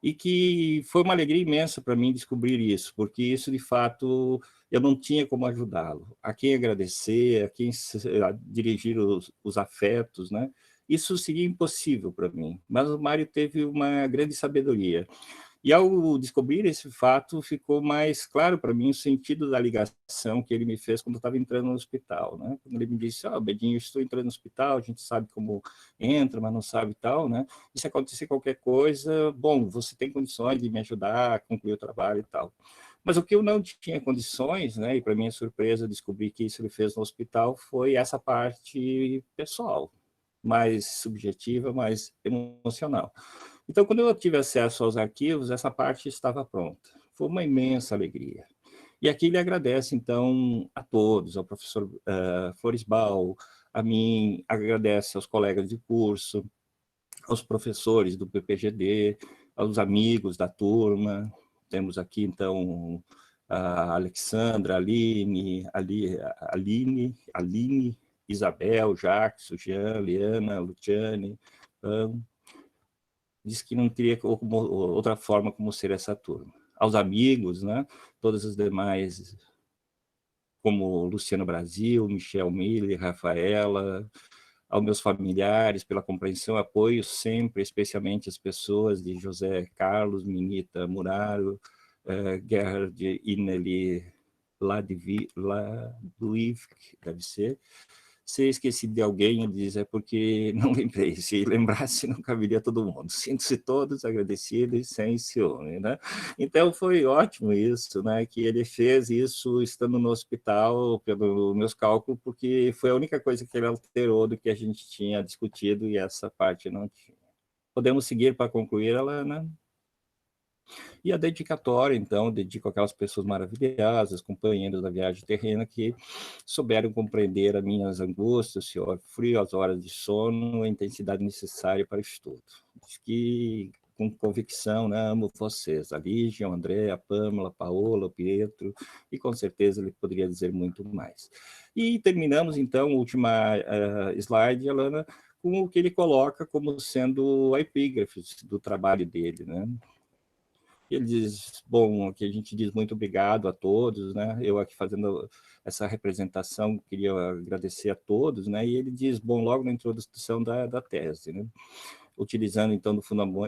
E que foi uma alegria imensa para mim descobrir isso, porque isso, de fato, eu não tinha como ajudá-lo. A quem agradecer, a quem dirigir os afetos, né? Isso seria impossível para mim. Mas o Mário teve uma grande sabedoria. E ao descobrir esse fato, ficou mais claro para mim o sentido da ligação que ele me fez quando eu estava entrando no hospital, né? Quando ele me disse, Bedinho, estou entrando no hospital, a gente sabe como entra, mas não sabe tal, né? E se acontecer qualquer coisa, bom, você tem condições de me ajudar a concluir o trabalho e tal. Mas o que eu não tinha condições, né? E para minha surpresa, descobri que isso ele fez no hospital, foi essa parte pessoal, mais subjetiva, mais emocional. Então, quando eu tive acesso aos arquivos, essa parte estava pronta. Foi uma imensa alegria. E aqui ele agradece, então, a todos, ao professor Floresbal, a mim, agradece aos colegas de curso, aos professores do PPGD, aos amigos da turma. Temos aqui, então, a Alexandra, Aline, Isabel, Jacques, Jean, Liana, Luciane, disse que não teria outra forma como ser essa turma. Aos amigos, né? Todas as demais, como Luciano Brasil, Michel Miller, Rafaela, aos meus familiares, pela compreensão e apoio sempre, especialmente as pessoas de José Carlos, Minita Muraro, Gerhard Ineli Ladvik, deve ser. Se esqueci de alguém, ele diz, é porque não lembrei. Se lembrasse, não caberia todo mundo. Sinto-se todos agradecidos e sem ciúme, né? Então, foi ótimo isso, né? Que ele fez isso estando no hospital, pelos meus cálculos, porque foi a única coisa que ele alterou do que a gente tinha discutido e essa parte não tinha. Podemos seguir para concluir, Alana? E a dedicatória, então, dedico àquelas pessoas maravilhosas, companheiros da viagem terrena, que souberam compreender as minhas angústias, o frio, as horas de sono, a intensidade necessária para o estudo. Diz que com convicção, né? Amo vocês, a Lígia, o André, a Pâmela, a Paola, o Pietro, e com certeza ele poderia dizer muito mais. E terminamos, então, a última slide, Alana, com o que ele coloca como sendo a epígrafe do trabalho dele, né? Ele diz, bom, aqui a gente diz muito obrigado a todos, né? Eu aqui fazendo essa representação, queria agradecer a todos, né? E ele diz, bom, logo na introdução da tese, né? Utilizando, então,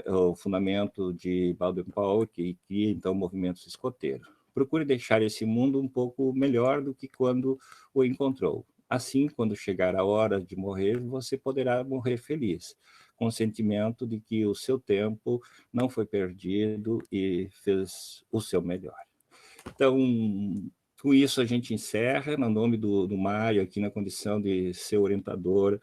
o fundamento de Baden-Powell, que cria, então, o movimento escoteiro. Procure deixar esse mundo um pouco melhor do que quando o encontrou. Assim, quando chegar a hora de morrer, você poderá morrer feliz, com o sentimento de que o seu tempo não foi perdido e fez o seu melhor. Então, com isso a gente encerra, no nome do Mário, aqui na condição de ser orientador,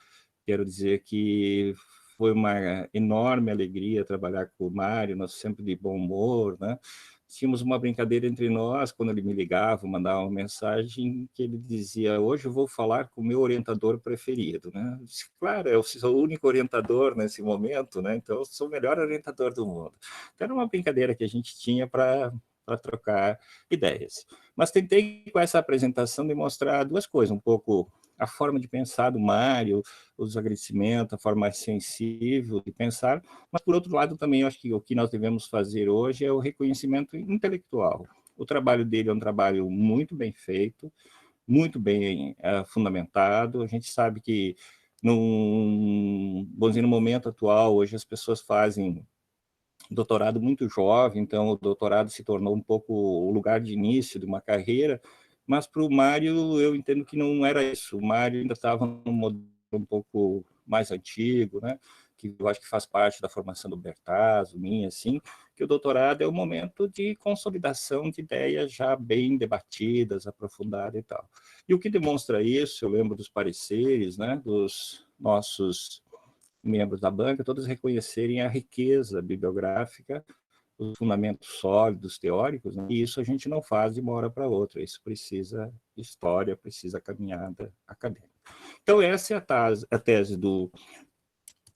quero dizer que foi uma enorme alegria trabalhar com o Mário, nós sempre de bom humor, né? Tínhamos uma brincadeira entre nós, quando ele me ligava, mandava uma mensagem, que ele dizia, hoje eu vou falar com o meu orientador preferido, né? Eu disse, claro, eu sou o único orientador nesse momento, né? Então eu sou o melhor orientador do mundo. Então era uma brincadeira que a gente tinha para trocar ideias. Mas tentei, com essa apresentação, demonstrar duas coisas, um pouco a forma de pensar do Mário, os agradecimentos, a forma mais sensível de pensar, mas, por outro lado, também eu acho que o que nós devemos fazer hoje é o reconhecimento intelectual. O trabalho dele é um trabalho muito bem feito, muito bem fundamentado. A gente sabe que, vamos dizer, no momento atual, hoje as pessoas fazem doutorado muito jovem, então o doutorado se tornou um pouco o lugar de início de uma carreira, mas para o Mário eu entendo que não era isso. O Mário ainda estava num modelo um pouco mais antigo, né? Que eu acho que faz parte da formação do Bertazzo, minha, assim, que o doutorado é o momento de consolidação de ideias já bem debatidas, aprofundadas e tal. E o que demonstra isso, eu lembro dos pareceres, né, dos nossos membros da banca, todos reconhecerem a riqueza bibliográfica, os fundamentos sólidos, teóricos, né? E isso a gente não faz de uma hora para outra, isso precisa história, precisa caminhada acadêmica. Então, essa é a tese do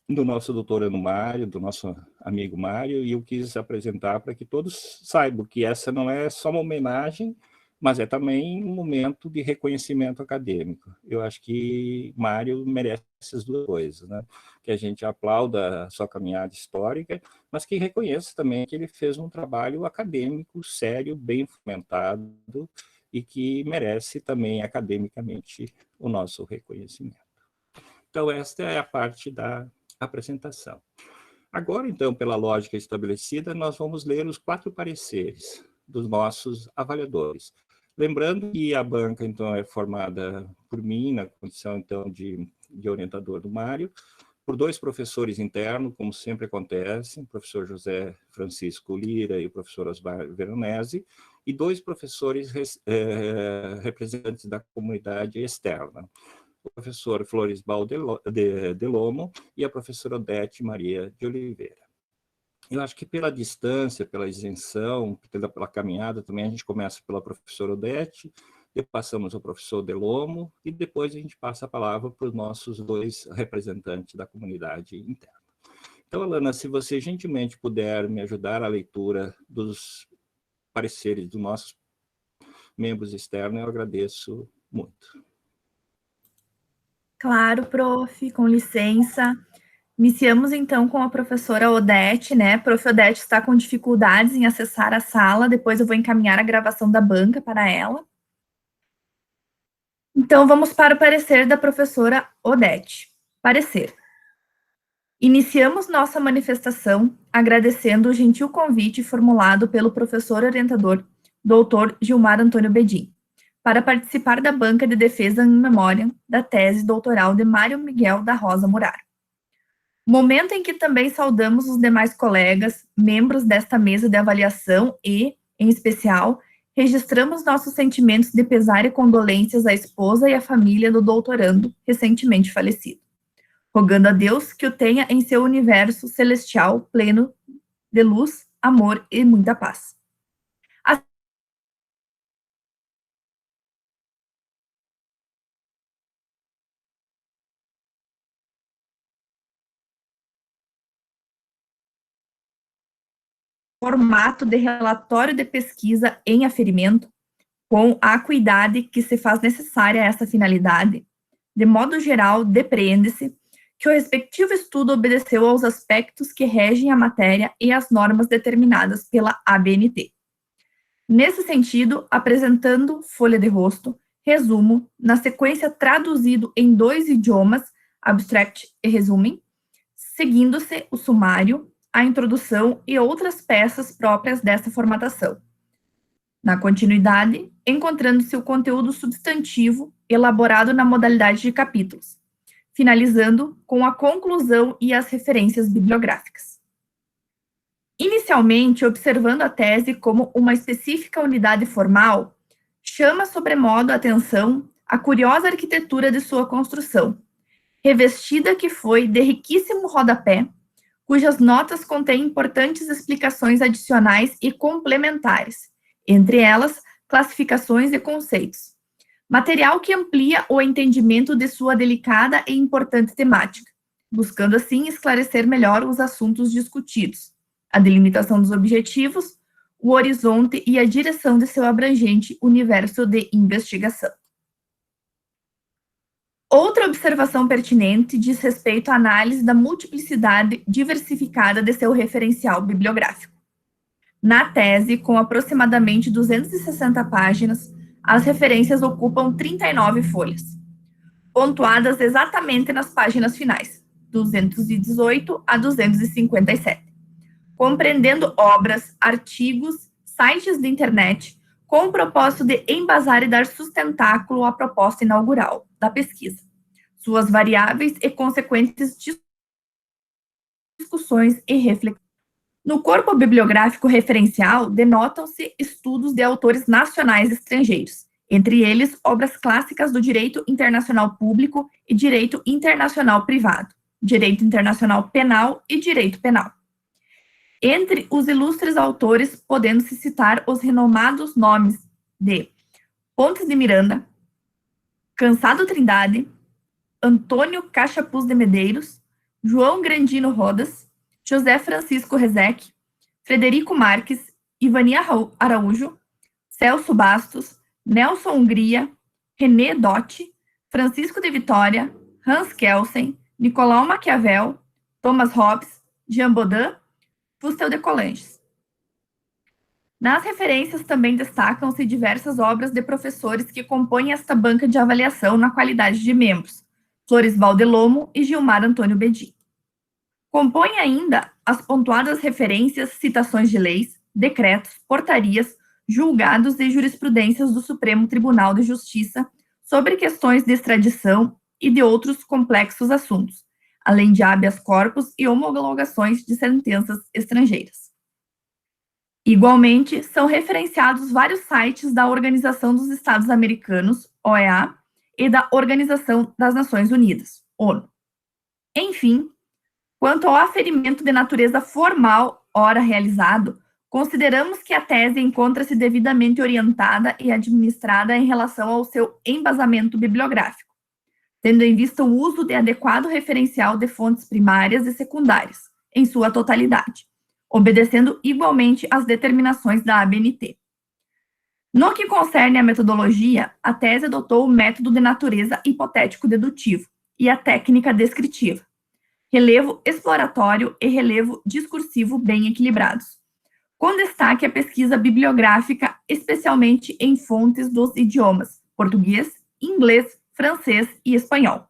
nosso doutorando Mário, do nosso amigo Mário, e eu quis apresentar para que todos saibam que essa não é só uma homenagem, mas é também um momento de reconhecimento acadêmico. Eu acho que Mário merece essas duas coisas, né? Que a gente aplauda a sua caminhada histórica, mas que reconheça também que ele fez um trabalho acadêmico sério, bem fundamentado, e que merece também academicamente o nosso reconhecimento. Então, esta é a parte da apresentação. Agora, então, pela lógica estabelecida, nós vamos ler os 4 pareceres dos nossos avaliadores. Lembrando que a banca, então, é formada por mim, na condição, então, de orientador do Mário, por 2 professores internos, como sempre acontece, o professor José Francisco Lira e o professor Osmar Veronese, e 2 professores representantes da comunidade externa, o professor Florisbal Delomo e a professora Odete Maria de Oliveira. Eu acho que pela distância, pela isenção, pela caminhada, também a gente começa pela professora Odete, depois passamos ao professor Delomo, e depois a gente passa a palavra para os nossos 2 representantes da comunidade interna. Então, Alana, se você gentilmente puder me ajudar à leitura dos pareceres dos nossos membros externos, eu agradeço muito. Claro, prof, com licença. Iniciamos então com a professora Odete, né? Prof. Odete está com dificuldades em acessar a sala, depois eu vou encaminhar a gravação da banca para ela. Então, vamos para o parecer da professora Odete. Parecer. Iniciamos nossa manifestação agradecendo o gentil convite formulado pelo professor orientador, doutor Gilmar Antônio Bedin, para participar da banca de defesa em memória da tese doutoral de Mário Miguel da Rosa Muraro. Momento em que também saudamos os demais colegas, membros desta mesa de avaliação e, em especial, registramos nossos sentimentos de pesar e condolências à esposa e à família do doutorando recentemente falecido, rogando a Deus que o tenha em seu universo celestial pleno de luz, amor e muita paz. formato de relatório de pesquisa em aferimento, com a acuidade que se faz necessária a essa finalidade. De modo geral, depreende-se que o respectivo estudo obedeceu aos aspectos que regem a matéria e às normas determinadas pela ABNT. Nesse sentido, apresentando folha de rosto, resumo, na sequência traduzido em 2 idiomas, abstract e resumen, seguindo-se o sumário, a introdução e outras peças próprias dessa formatação. Na continuidade, encontrando-se o conteúdo substantivo elaborado na modalidade de capítulos, finalizando com a conclusão e as referências bibliográficas. Inicialmente, observando a tese como uma específica unidade formal, chama sobremodo a atenção a curiosa arquitetura de sua construção, revestida que foi de riquíssimo rodapé, cujas notas contêm importantes explicações adicionais e complementares, entre elas, classificações e conceitos. Material que amplia o entendimento de sua delicada e importante temática, buscando assim esclarecer melhor os assuntos discutidos, a delimitação dos objetivos, o horizonte e a direção de seu abrangente universo de investigação. Outra observação pertinente diz respeito à análise da multiplicidade diversificada de seu referencial bibliográfico. Na tese, com aproximadamente 260 páginas, as referências ocupam 39 folhas, pontuadas exatamente nas páginas finais, 218 a 257, compreendendo obras, artigos, sites de internet, com o propósito de embasar e dar sustentáculo à proposta inaugural da pesquisa, suas variáveis e consequentes discussões e reflexões. No corpo bibliográfico referencial, denotam-se estudos de autores nacionais e estrangeiros, entre eles obras clássicas do direito internacional público e direito internacional privado, direito internacional penal e direito penal. Entre os ilustres autores, podendo-se citar os renomados nomes de Pontes de Miranda, Cansado Trindade, Antônio Cachapuz de Medeiros, João Grandino Rodas, José Francisco Rezec, Frederico Marques, Ivania Araújo, Celso Bastos, Nelson Hungria, René Dotti, Francisco de Vitória, Hans Kelsen, Nicolau Maquiavel, Thomas Hobbes, Jean Bodin, Fustel de Coulanges. Nas referências também destacam-se diversas obras de professores que compõem esta banca de avaliação na qualidade de membros, Floresval Delomo e Gilmar Antônio Bedin. Compõe ainda as pontuadas referências, citações de leis, decretos, portarias, julgados e jurisprudências do Supremo Tribunal de Justiça sobre questões de extradição e de outros complexos assuntos, além de habeas corpus e homologações de sentenças estrangeiras. Igualmente, são referenciados vários sites da Organização dos Estados Americanos, OEA, e da Organização das Nações Unidas, ONU. Enfim, quanto ao aferimento de natureza formal, ora realizado, consideramos que a tese encontra-se devidamente orientada e administrada em relação ao seu embasamento bibliográfico, tendo em vista o uso de adequado referencial de fontes primárias e secundárias, em sua totalidade, obedecendo igualmente às determinações da ABNT. No que concerne à metodologia, a tese adotou o método de natureza hipotético-dedutivo e a técnica descritiva, relevo exploratório e relevo discursivo bem equilibrados, com destaque à pesquisa bibliográfica, especialmente em fontes dos idiomas português, inglês, francês e espanhol,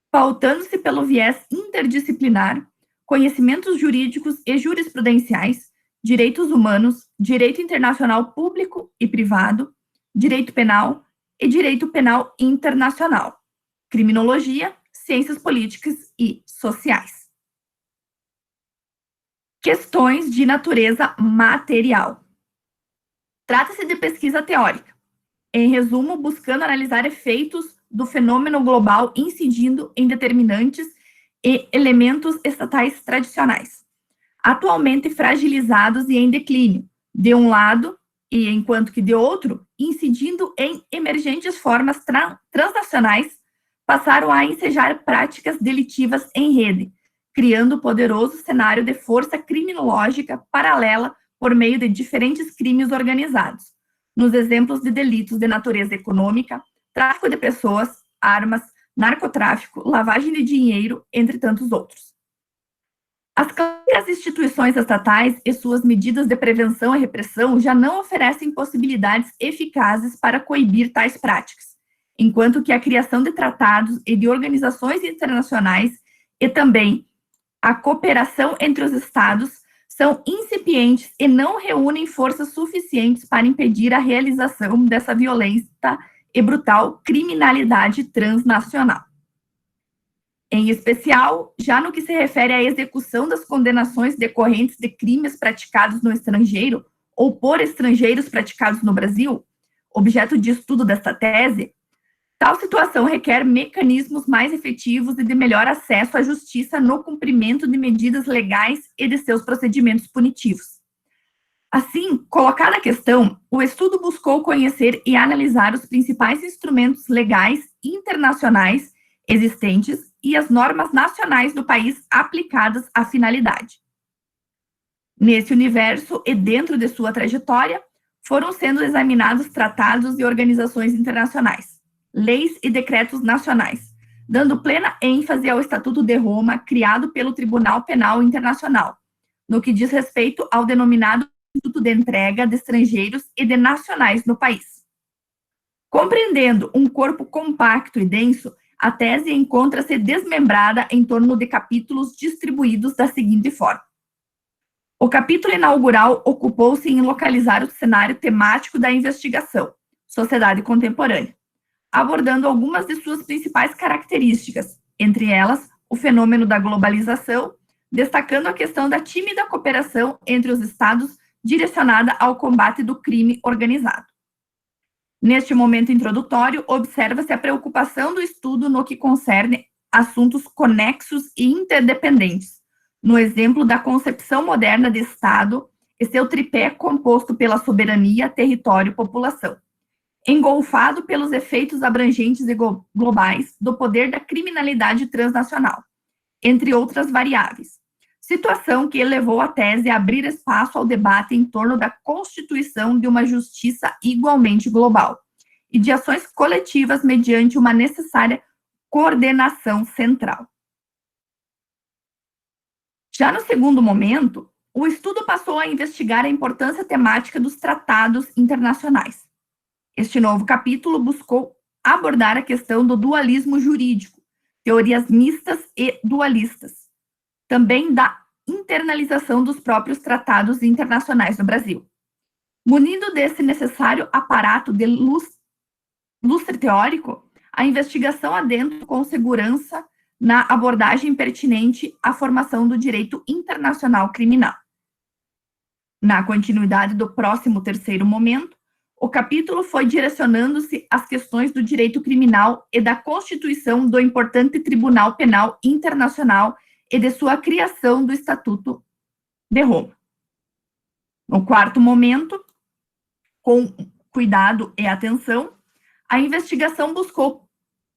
pautando-se pelo viés interdisciplinar, conhecimentos jurídicos e jurisprudenciais, direitos humanos, direito internacional público e privado, direito penal e direito penal internacional, criminologia, ciências políticas e sociais. Questões de natureza material. Trata-se de pesquisa teórica, em resumo, buscando analisar efeitos do fenômeno global incidindo em determinantes e elementos estatais tradicionais, atualmente fragilizados e em declínio, de um lado, e enquanto que de outro, incidindo em emergentes formas transnacionais, passaram a ensejar práticas delitivas em rede, criando poderoso cenário de força criminológica paralela por meio de diferentes crimes organizados, nos exemplos de delitos de natureza econômica, tráfico de pessoas, armas, narcotráfico, lavagem de dinheiro, entre tantos outros. As instituições estatais e suas medidas de prevenção e repressão já não oferecem possibilidades eficazes para coibir tais práticas, enquanto que a criação de tratados e de organizações internacionais e também a cooperação entre os Estados são incipientes e não reúnem forças suficientes para impedir a realização dessa violenta e brutal criminalidade transnacional. Em especial, já no que se refere à execução das condenações decorrentes de crimes praticados no estrangeiro ou por estrangeiros praticados no Brasil, objeto de estudo desta tese, tal situação requer mecanismos mais efetivos e de melhor acesso à justiça no cumprimento de medidas legais e de seus procedimentos punitivos. Assim, colocada a questão, o estudo buscou conhecer e analisar os principais instrumentos legais internacionais existentes e as normas nacionais do país aplicadas à finalidade. Nesse universo e dentro de sua trajetória, foram sendo examinados tratados e organizações internacionais, leis e decretos nacionais, dando plena ênfase ao Estatuto de Roma, criado pelo Tribunal Penal Internacional, no que diz respeito ao denominado Instituto de Entrega de Estrangeiros e de Nacionais no país. Compreendendo um corpo compacto e denso, a tese encontra-se desmembrada em torno de capítulos distribuídos da seguinte forma. O capítulo inaugural ocupou-se em localizar o cenário temático da investigação, sociedade contemporânea, abordando algumas de suas principais características, entre elas o fenômeno da globalização, destacando a questão da tímida cooperação entre os Estados direcionada ao combate do crime organizado. Neste momento introdutório, observa-se a preocupação do estudo no que concerne assuntos conexos e interdependentes, no exemplo da concepção moderna de Estado e seu tripé composto pela soberania, território e população, engolfado pelos efeitos abrangentes e globais do poder da criminalidade transnacional, entre outras variáveis, situação que levou a tese a abrir espaço ao debate em torno da constituição de uma justiça igualmente global e de ações coletivas mediante uma necessária coordenação central. Já no segundo momento, o estudo passou a investigar a importância temática dos tratados internacionais. Este novo capítulo buscou abordar a questão do dualismo jurídico, teorias mistas e dualistas, também da internalização dos próprios tratados internacionais no Brasil. Munido desse necessário aparato de lustre teórico, a investigação adentra com segurança na abordagem pertinente à formação do direito internacional criminal. Na continuidade do próximo terceiro momento, o capítulo foi direcionando-se às questões do direito criminal e da constituição do importante Tribunal Penal Internacional e de sua criação do Estatuto de Roma. No quarto momento, com cuidado e atenção, a investigação buscou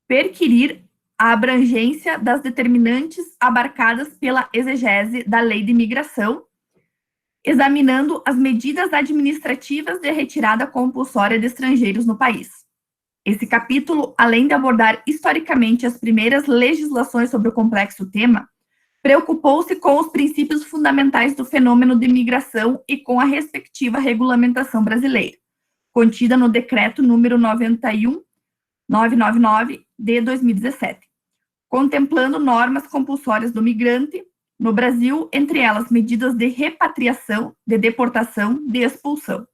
perquirir a abrangência das determinantes abarcadas pela exegese da Lei de Imigração, examinando as medidas administrativas de retirada compulsória de estrangeiros no país. Esse capítulo, além de abordar historicamente as primeiras legislações sobre o complexo tema, preocupou-se com os princípios fundamentais do fenômeno de imigração e com a respectiva regulamentação brasileira, contida no Decreto número 91.999 de 2017, contemplando normas compulsórias do migrante no Brasil, entre elas medidas de repatriação, de deportação, de expulsão.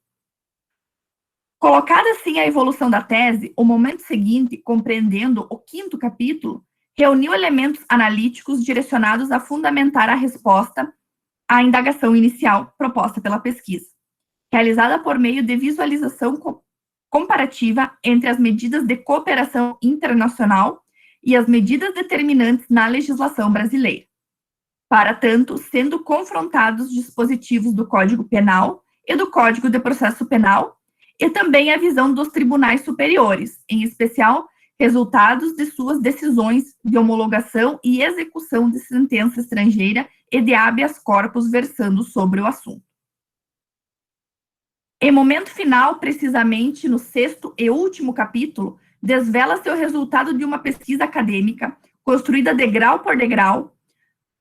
Colocada assim a evolução da tese, o momento seguinte, compreendendo o quinto capítulo, reuniu elementos analíticos direcionados a fundamentar a resposta à indagação inicial proposta pela pesquisa, realizada por meio de visualização comparativa entre as medidas de cooperação internacional e as medidas determinantes na legislação brasileira. Para tanto, sendo confrontados dispositivos do Código Penal e do Código de Processo Penal, e também a visão dos tribunais superiores, em especial resultados de suas decisões de homologação e execução de sentença estrangeira e de habeas corpus versando sobre o assunto. Em momento final, precisamente no 6º e último capítulo, desvela-se o resultado de uma pesquisa acadêmica construída degrau por degrau,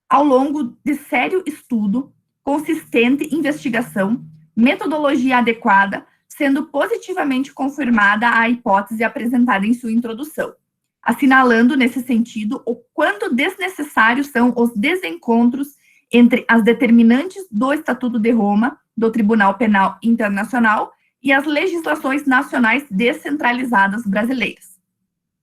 ao longo de sério estudo, consistente investigação, metodologia adequada, sendo positivamente confirmada a hipótese apresentada em sua introdução, assinalando, nesse sentido, o quanto desnecessários são os desencontros entre as determinantes do Estatuto de Roma, do Tribunal Penal Internacional, e as legislações nacionais descentralizadas brasileiras.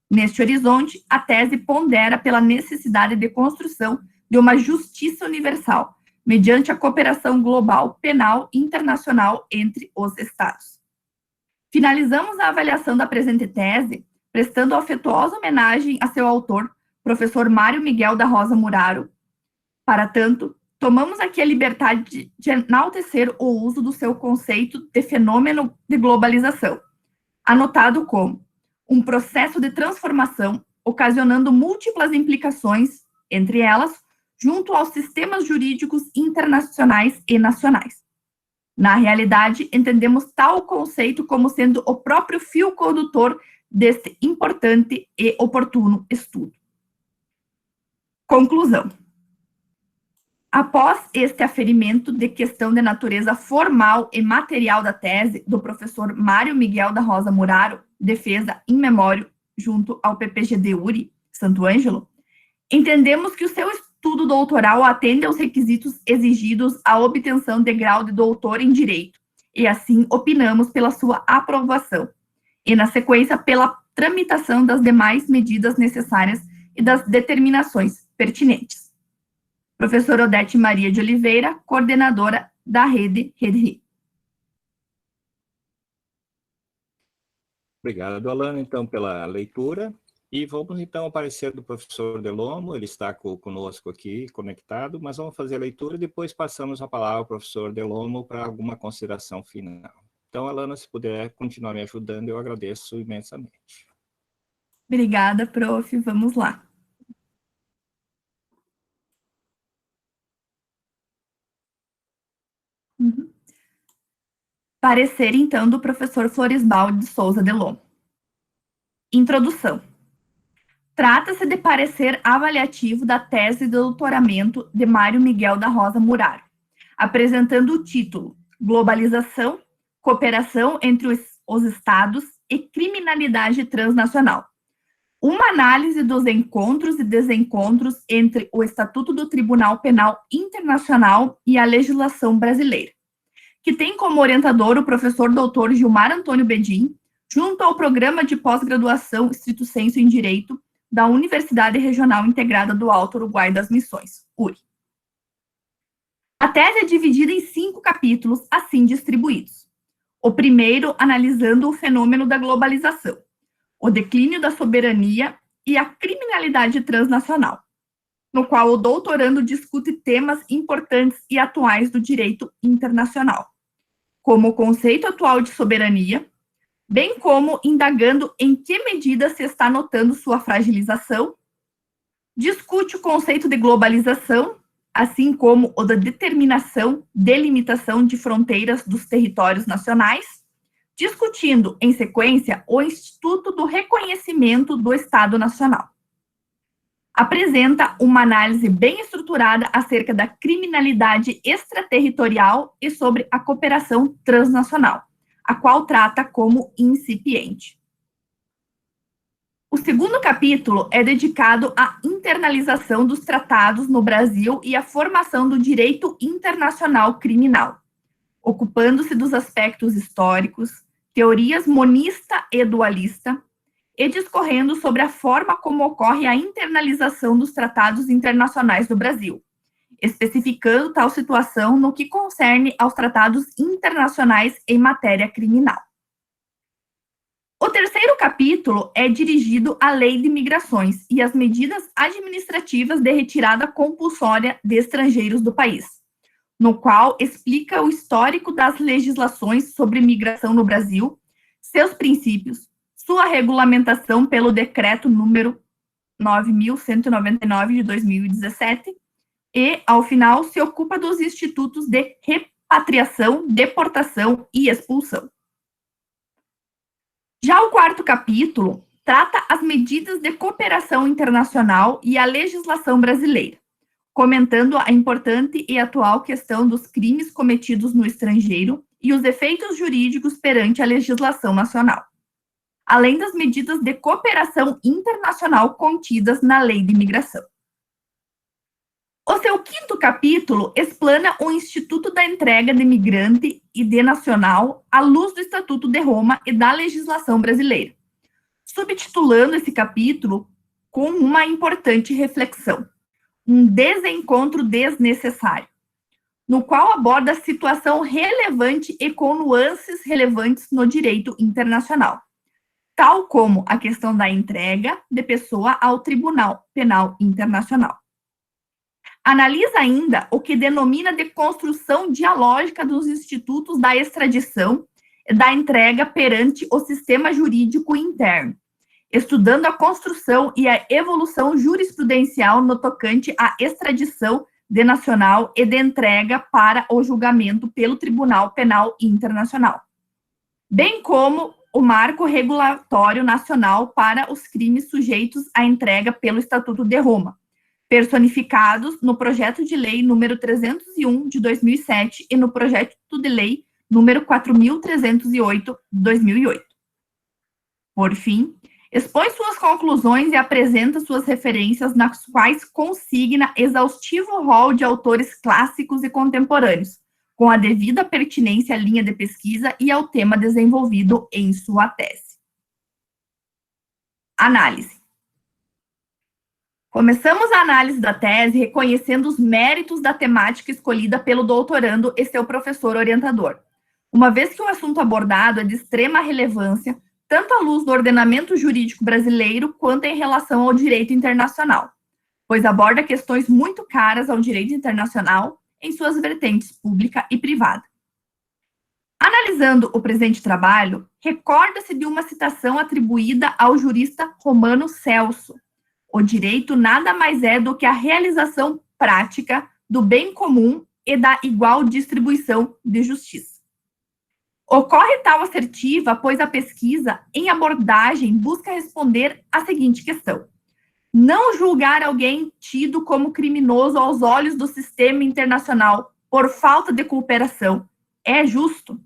Neste horizonte, a tese pondera pela necessidade de construção de uma justiça universal, mediante a cooperação global penal internacional entre os Estados. Finalizamos a avaliação da presente tese, prestando afetuosa homenagem a seu autor, professor Mário Miguel da Rosa Muraro. Para tanto, tomamos aqui a liberdade de enaltecer o uso do seu conceito de fenômeno de globalização, anotado como um processo de transformação ocasionando múltiplas implicações, entre elas, junto aos sistemas jurídicos internacionais e nacionais. Na realidade, entendemos tal conceito como sendo o próprio fio condutor deste importante e oportuno estudo. Conclusão. Após este aferimento de questão de natureza formal e material da tese do professor Mário Miguel da Rosa Muraro, defesa in memória junto ao PPGD-URI, Santo Ângelo, entendemos que o seu estudo doutoral atende aos requisitos exigidos à obtenção de grau de doutor em Direito, e assim opinamos pela sua aprovação, e na sequência pela tramitação das demais medidas necessárias e das determinações pertinentes. Professora Odete Maria de Oliveira, coordenadora da Rede Ri. Obrigado, Alana, então, pela leitura. E vamos, então, ao parecer do professor Delomo. Ele está conosco aqui, conectado, mas vamos fazer a leitura e depois passamos a palavra ao professor Delomo para alguma consideração final. Então, Alana, se puder continuar me ajudando, eu agradeço imensamente. Obrigada, prof. Vamos lá. Parecer, então, do professor Florisbaldo de Souza Delomo. Introdução. Trata-se de parecer avaliativo da tese de doutoramento de Mário Miguel da Rosa Muraro, apresentando o título Globalização, Cooperação entre os Estados e Criminalidade Transnacional. Uma análise dos encontros e desencontros entre o Estatuto do Tribunal Penal Internacional e a legislação brasileira, que tem como orientador o professor doutor Gilmar Antônio Bedin, junto ao Programa de Pós-Graduação Stricto Sensu em Direito da Universidade Regional Integrada do Alto Uruguai das Missões, URI. A tese é dividida em 5 capítulos, assim distribuídos. O primeiro, analisando o fenômeno da globalização, o declínio da soberania e a criminalidade transnacional, no qual o doutorando discute temas importantes e atuais do direito internacional, como o conceito atual de soberania, bem como indagando em que medida se está notando sua fragilização, discute o conceito de globalização, assim como o da determinação, delimitação de fronteiras dos territórios nacionais, discutindo, em sequência, o Instituto do Reconhecimento do Estado Nacional. Apresenta uma análise bem estruturada acerca da criminalidade extraterritorial e sobre a cooperação transnacional, a qual trata como incipiente. O segundo capítulo é dedicado à internalização dos tratados no Brasil e à formação do direito internacional criminal, ocupando-se dos aspectos históricos, teorias monista e dualista, e discorrendo sobre a forma como ocorre a internalização dos tratados internacionais do Brasil, especificando tal situação no que concerne aos tratados internacionais em matéria criminal. O terceiro capítulo é dirigido à Lei de Migrações e às medidas administrativas de retirada compulsória de estrangeiros do país, no qual explica o histórico das legislações sobre migração no Brasil, seus princípios, sua regulamentação pelo decreto número 9.199 de 2017 e, ao final, se ocupa dos institutos de repatriação, deportação e expulsão. Já o quarto capítulo trata as medidas de cooperação internacional e a legislação brasileira, comentando a importante e atual questão dos crimes cometidos no estrangeiro e os efeitos jurídicos perante a legislação nacional, além das medidas de cooperação internacional contidas na Lei de Imigração. O seu quinto capítulo explana o Instituto da Entrega de Migrante e de Nacional à luz do Estatuto de Roma e da legislação brasileira, subtitulando esse capítulo com uma importante reflexão, um desencontro desnecessário, no qual aborda a situação relevante e com nuances relevantes no direito internacional, tal como a questão da entrega de pessoa ao Tribunal Penal Internacional. Analisa ainda o que denomina de construção dialógica dos institutos da extradição e da entrega perante o sistema jurídico interno, estudando a construção e a evolução jurisprudencial no tocante à extradição de nacional e de entrega para o julgamento pelo Tribunal Penal Internacional, bem como o marco regulatório nacional para os crimes sujeitos à entrega pelo Estatuto de Roma, personificados no projeto de lei número 301 de 2007 e no projeto de lei número 4.308 de 2008. Por fim, expõe suas conclusões e apresenta suas referências, nas quais consigna exaustivo rol de autores clássicos e contemporâneos, com a devida pertinência à linha de pesquisa e ao tema desenvolvido em sua tese. Análise. Começamos a análise da tese reconhecendo os méritos da temática escolhida pelo doutorando e seu professor orientador, uma vez que o assunto abordado é de extrema relevância, tanto à luz do ordenamento jurídico brasileiro quanto em relação ao direito internacional, pois aborda questões muito caras ao direito internacional em suas vertentes pública e privada. Analisando o presente trabalho, recorda-se de uma citação atribuída ao jurista Romano Celso: o direito nada mais é do que a realização prática do bem comum e da igual distribuição de justiça. Ocorre tal assertiva, pois a pesquisa em abordagem busca responder à seguinte questão: não julgar alguém tido como criminoso aos olhos do sistema internacional por falta de cooperação é justo?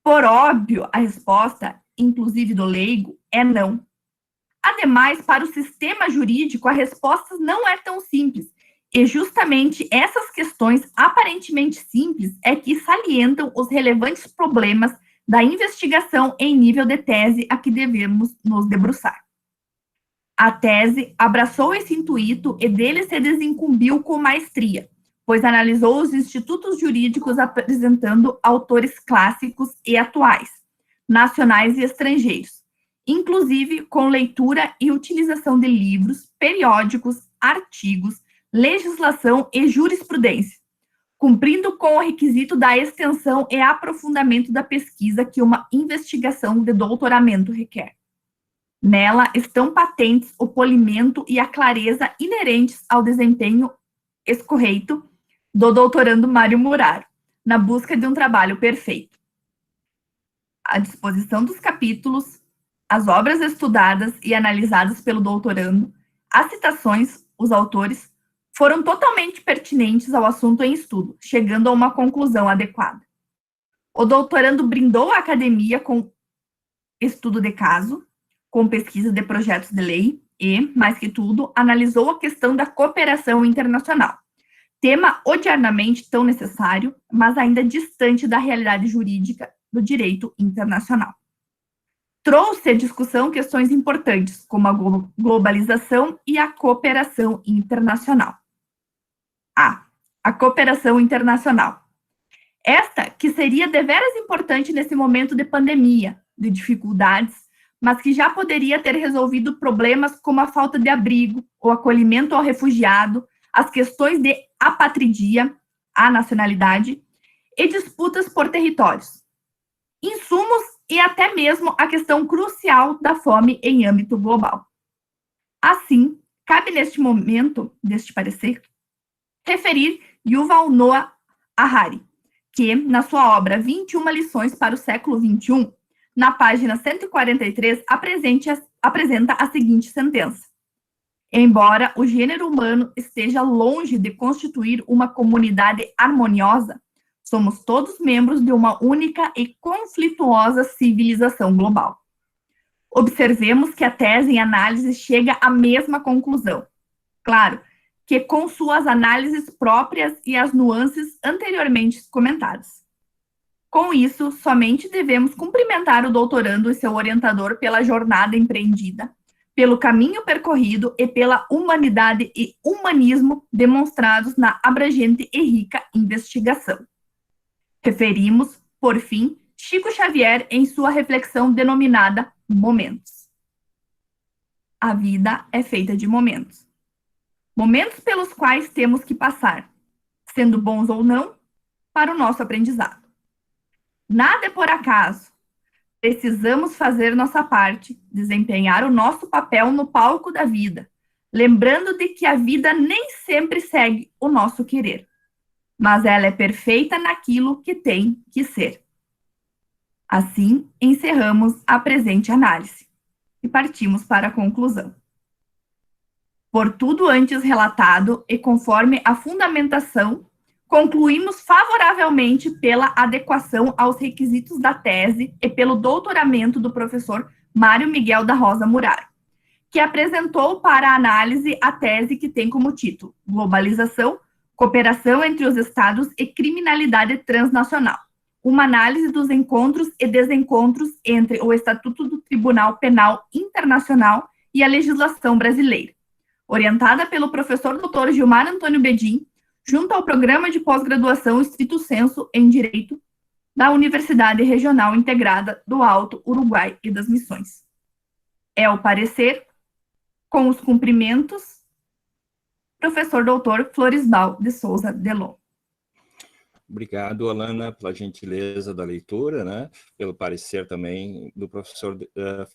Por óbvio, a resposta, inclusive do leigo, é não. Ademais, para o sistema jurídico, a resposta não é tão simples, e justamente essas questões aparentemente simples é que salientam os relevantes problemas da investigação em nível de tese a que devemos nos debruçar. A tese abraçou esse intuito e dele se desincumbiu com maestria, pois analisou os institutos jurídicos apresentando autores clássicos e atuais, nacionais e estrangeiros, inclusive com leitura e utilização de livros, periódicos, artigos, legislação e jurisprudência, cumprindo com o requisito da extensão e aprofundamento da pesquisa que uma investigação de doutoramento requer. Nela estão patentes o polimento e a clareza inerentes ao desempenho escorreito do doutorando Mário Muraro, na busca de um trabalho perfeito. À disposição dos capítulos, as obras estudadas e analisadas pelo doutorando, as citações, os autores, foram totalmente pertinentes ao assunto em estudo, chegando a uma conclusão adequada. O doutorando brindou a academia com estudo de caso, com pesquisa de projetos de lei e, mais que tudo, analisou a questão da cooperação internacional, tema odiernamente tão necessário, mas ainda distante da realidade jurídica do direito internacional. Trouxe à discussão questões importantes, como a globalização e a cooperação internacional. A cooperação internacional. Esta que seria deveras importante nesse momento de pandemia, de dificuldades, mas que já poderia ter resolvido problemas como a falta de abrigo, o acolhimento ao refugiado, as questões de apatridia, a nacionalidade, e disputas por territórios. Insumos e até mesmo a questão crucial da fome em âmbito global. Assim, cabe neste momento, deste parecer, referir Yuval Noah Harari, que, na sua obra 21 lições para o século XXI, na página 143, apresenta a seguinte sentença: embora o gênero humano esteja longe de constituir uma comunidade harmoniosa, somos todos membros de uma única e conflituosa civilização global. Observemos que a tese em análise chega à mesma conclusão. Claro, que com suas análises próprias e as nuances anteriormente comentadas. Com isso, somente devemos cumprimentar o doutorando e seu orientador pela jornada empreendida, pelo caminho percorrido e pela humanidade e humanismo demonstrados na abrangente e rica investigação. Referimos, por fim, Chico Xavier em sua reflexão denominada Momentos. A vida é feita de momentos. Momentos pelos quais temos que passar, sendo bons ou não, para o nosso aprendizado. Nada é por acaso. Precisamos fazer nossa parte, desempenhar o nosso papel no palco da vida, lembrando de que a vida nem sempre segue o nosso querer, mas ela é perfeita naquilo que tem que ser. Assim, encerramos a presente análise e partimos para a conclusão. Por tudo antes relatado e conforme a fundamentação, concluímos favoravelmente pela adequação aos requisitos da tese e pelo doutoramento do professor Mário Miguel da Rosa Muraro, que apresentou para análise a tese que tem como título Globalização, Cooperação entre os Estados e Criminalidade Transnacional, uma análise dos encontros e desencontros entre o Estatuto do Tribunal Penal Internacional e a legislação brasileira, orientada pelo professor Dr. Gilmar Antônio Bedin, junto ao Programa de Pós-Graduação Stricto Sensu em Direito da Universidade Regional Integrada do Alto Uruguai e das Missões. É o parecer, com os cumprimentos, professor Dr. Florisbal de Souza Delon. Obrigado, Alana, pela gentileza da leitura, né? Pelo parecer também do professor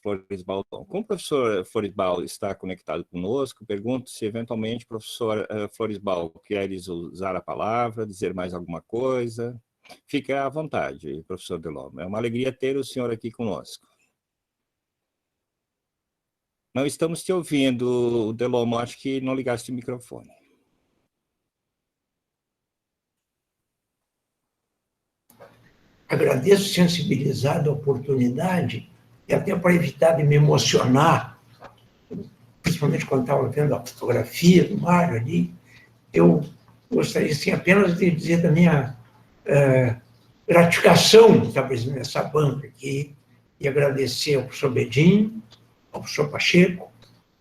Florisbal. Como o professor Florisbal está conectado conosco, pergunto se eventualmente o professor Florisbal quer usar a palavra, dizer mais alguma coisa. Fique à vontade, professor Delon. É uma alegria ter o senhor aqui conosco. Não estamos te ouvindo, Delon, acho que não ligaste o microfone. Agradeço sensibilizado a oportunidade e até para evitar de me emocionar, principalmente quando estava vendo a fotografia do Mário ali, eu gostaria assim, apenas de dizer da minha gratificação de estar presente nessa banca aqui e agradecer ao professor Bedin, ao professor Pacheco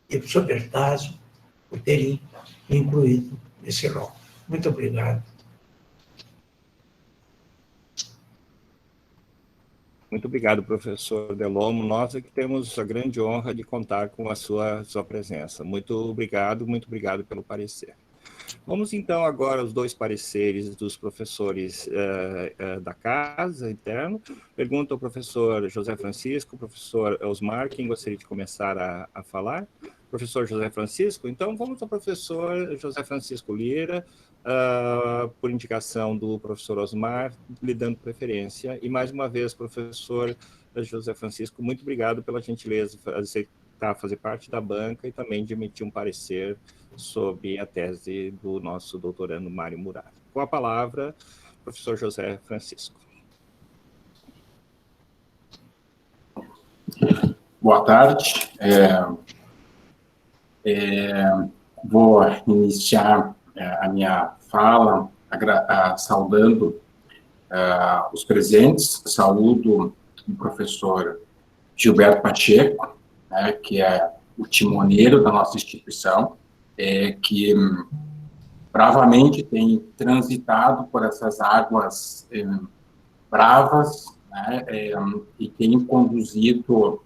e ao professor Bertazzo por terem me incluído nesse rol. Muito obrigado. Muito obrigado, professor Delon. Nós é que temos a grande honra de contar com a sua presença. Muito obrigado pelo parecer. Vamos, então, agora aos dois pareceres dos professores da casa, interno. Pergunto ao professor José Francisco, professor Osmar, quem gostaria de começar a falar? Professor José Francisco? Então, vamos ao professor José Francisco Lira, por indicação do professor Osmar, lhe dando preferência. E, mais uma vez, professor José Francisco, muito obrigado pela gentileza de aceitar fazer parte da banca e também de emitir um parecer sobre a tese do nosso doutorando Mário Muraro. Com a palavra, professor José Francisco. Boa tarde. Vou iniciar a minha fala saudando os presentes. Saúdo o professor Gilberto Pacheco, né, que é o timoneiro da nossa instituição, que bravamente tem transitado por essas águas bravas, né, e tem conduzido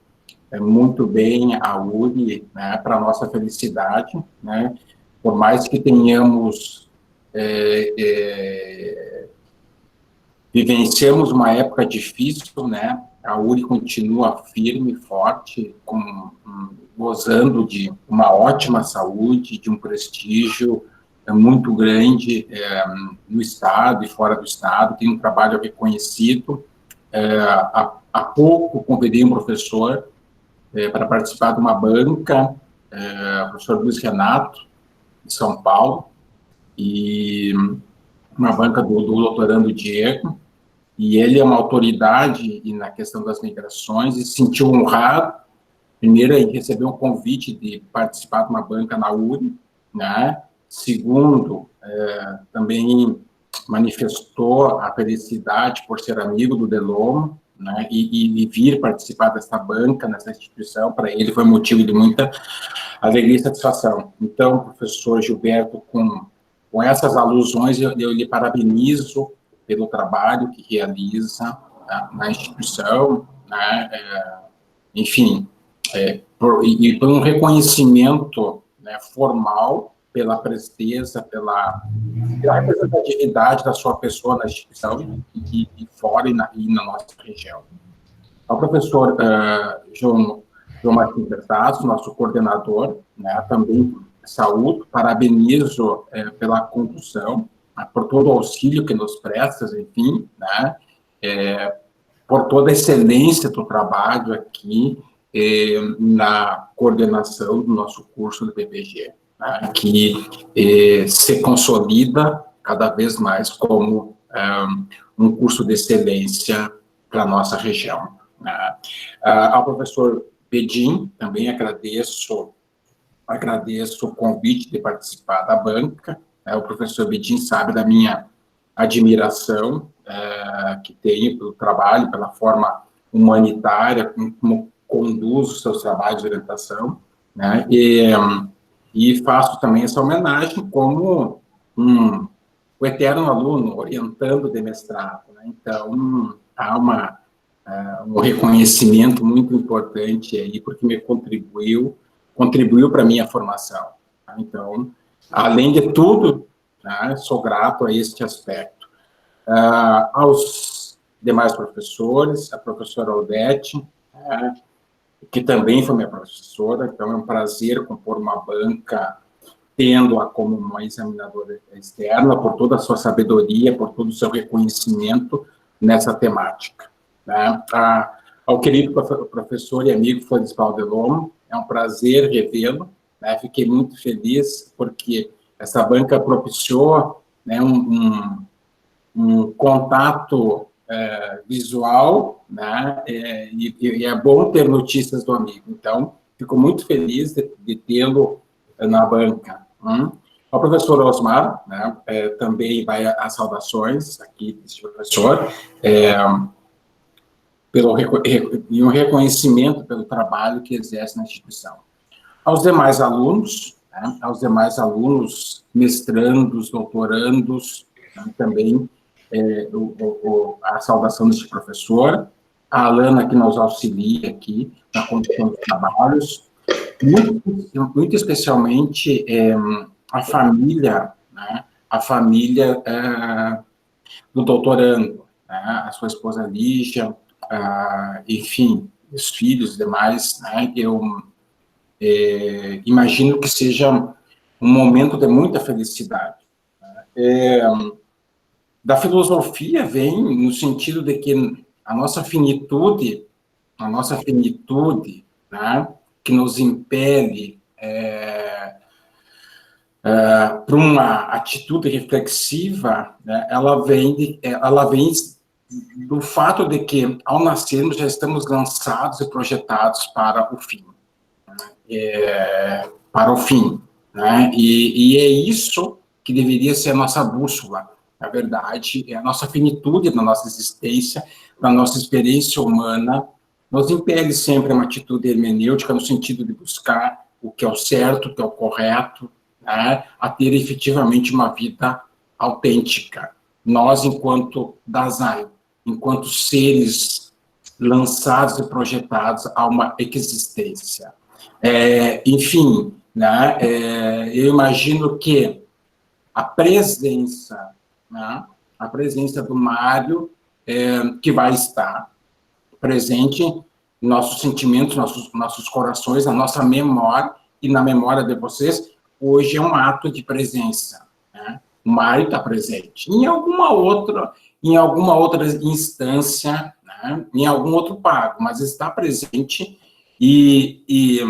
muito bem a URI, né, para a nossa felicidade, né, por mais que tenhamos vivenciamos uma época difícil, né? A URI continua firme e forte, gozando de uma ótima saúde, de um prestígio muito grande no Estado e fora do Estado, tem um trabalho reconhecido. Há pouco convidei um professor para participar de uma banca, o professor Luiz Renato, de São Paulo, e uma banca do doutorando Diego, e ele é uma autoridade na questão das migrações, e se sentiu honrado, primeiro, em receber um convite de participar de uma banca na URI, né? Segundo, também manifestou a felicidade por ser amigo do Delorme, né? E vir participar dessa banca, nessa instituição, para ele foi motivo de muita alegria e satisfação. Então, professor Gilberto, com essas alusões, eu lhe parabenizo pelo trabalho que realiza na instituição, né? Enfim, e por um reconhecimento, né, formal pela presteza, pela representatividade da sua pessoa na instituição e fora e na nossa região. Ao professor João Martins Bertazzo, nosso coordenador, né, também saúdo, parabenizo pela condução, por todo o auxílio que nos prestas, enfim, né, por toda a excelência do trabalho aqui na coordenação do nosso curso do PPG, né, que se consolida cada vez mais como um curso de excelência para a nossa região. Né. Ao professor Bedin, também agradeço o convite de participar da banca. O professor Bedin sabe da minha admiração que tenho pelo trabalho, pela forma humanitária, como conduz os seus trabalhos de orientação, né? E faço também essa homenagem como o eterno aluno orientando de mestrado, né? Então, há um reconhecimento muito importante aí, porque me contribuiu para a minha formação. Tá? Então, além de tudo, né, sou grato a este aspecto. Aos demais professores, a professora Odete, que também foi minha professora, então é um prazer compor uma banca, tendo-a como uma examinadora externa, por toda a sua sabedoria, por todo o seu reconhecimento nessa temática. Né? Ao querido professor e amigo Floresval Delorme, é um prazer revê-lo, né? Fiquei muito feliz, porque essa banca propiciou, né, um contato visual, né, e é bom ter notícias do amigo. Então, fico muito feliz de tê-lo na banca. Ao professor Osmar, né, também vai as saudações aqui desse professor, e um reconhecimento pelo trabalho que exerce na instituição. Aos demais alunos, né, mestrandos, doutorandos, né, também a saudação deste professor, a Alana, que nos auxilia aqui na condução dos trabalhos, muito especialmente a família, né, do doutorando, né, a sua esposa Lígia, enfim, os filhos e demais, né, eu imagino que seja um momento de muita felicidade. Da filosofia vem no sentido de que a nossa finitude, né, que nos impele para uma atitude reflexiva, né, ela vem do fato de que, ao nascermos, já estamos lançados e projetados para o fim. Né? E é isso que deveria ser a nossa bússola. Na verdade, é a nossa finitude da nossa existência, da nossa experiência humana, nos impele sempre a uma atitude hermenêutica no sentido de buscar o que é o certo, o que é o correto, né? A ter efetivamente uma vida autêntica. Nós, enquanto Dasein, enquanto seres lançados e projetados a uma existência. Enfim, né, eu imagino que a presença do Mário que vai estar presente em nossos sentimentos, nossos corações, na nossa memória e na memória de vocês. Hoje é um ato de presença, né? O Mário está presente. Em alguma outra instância, né? Em algum outro pago, mas está presente e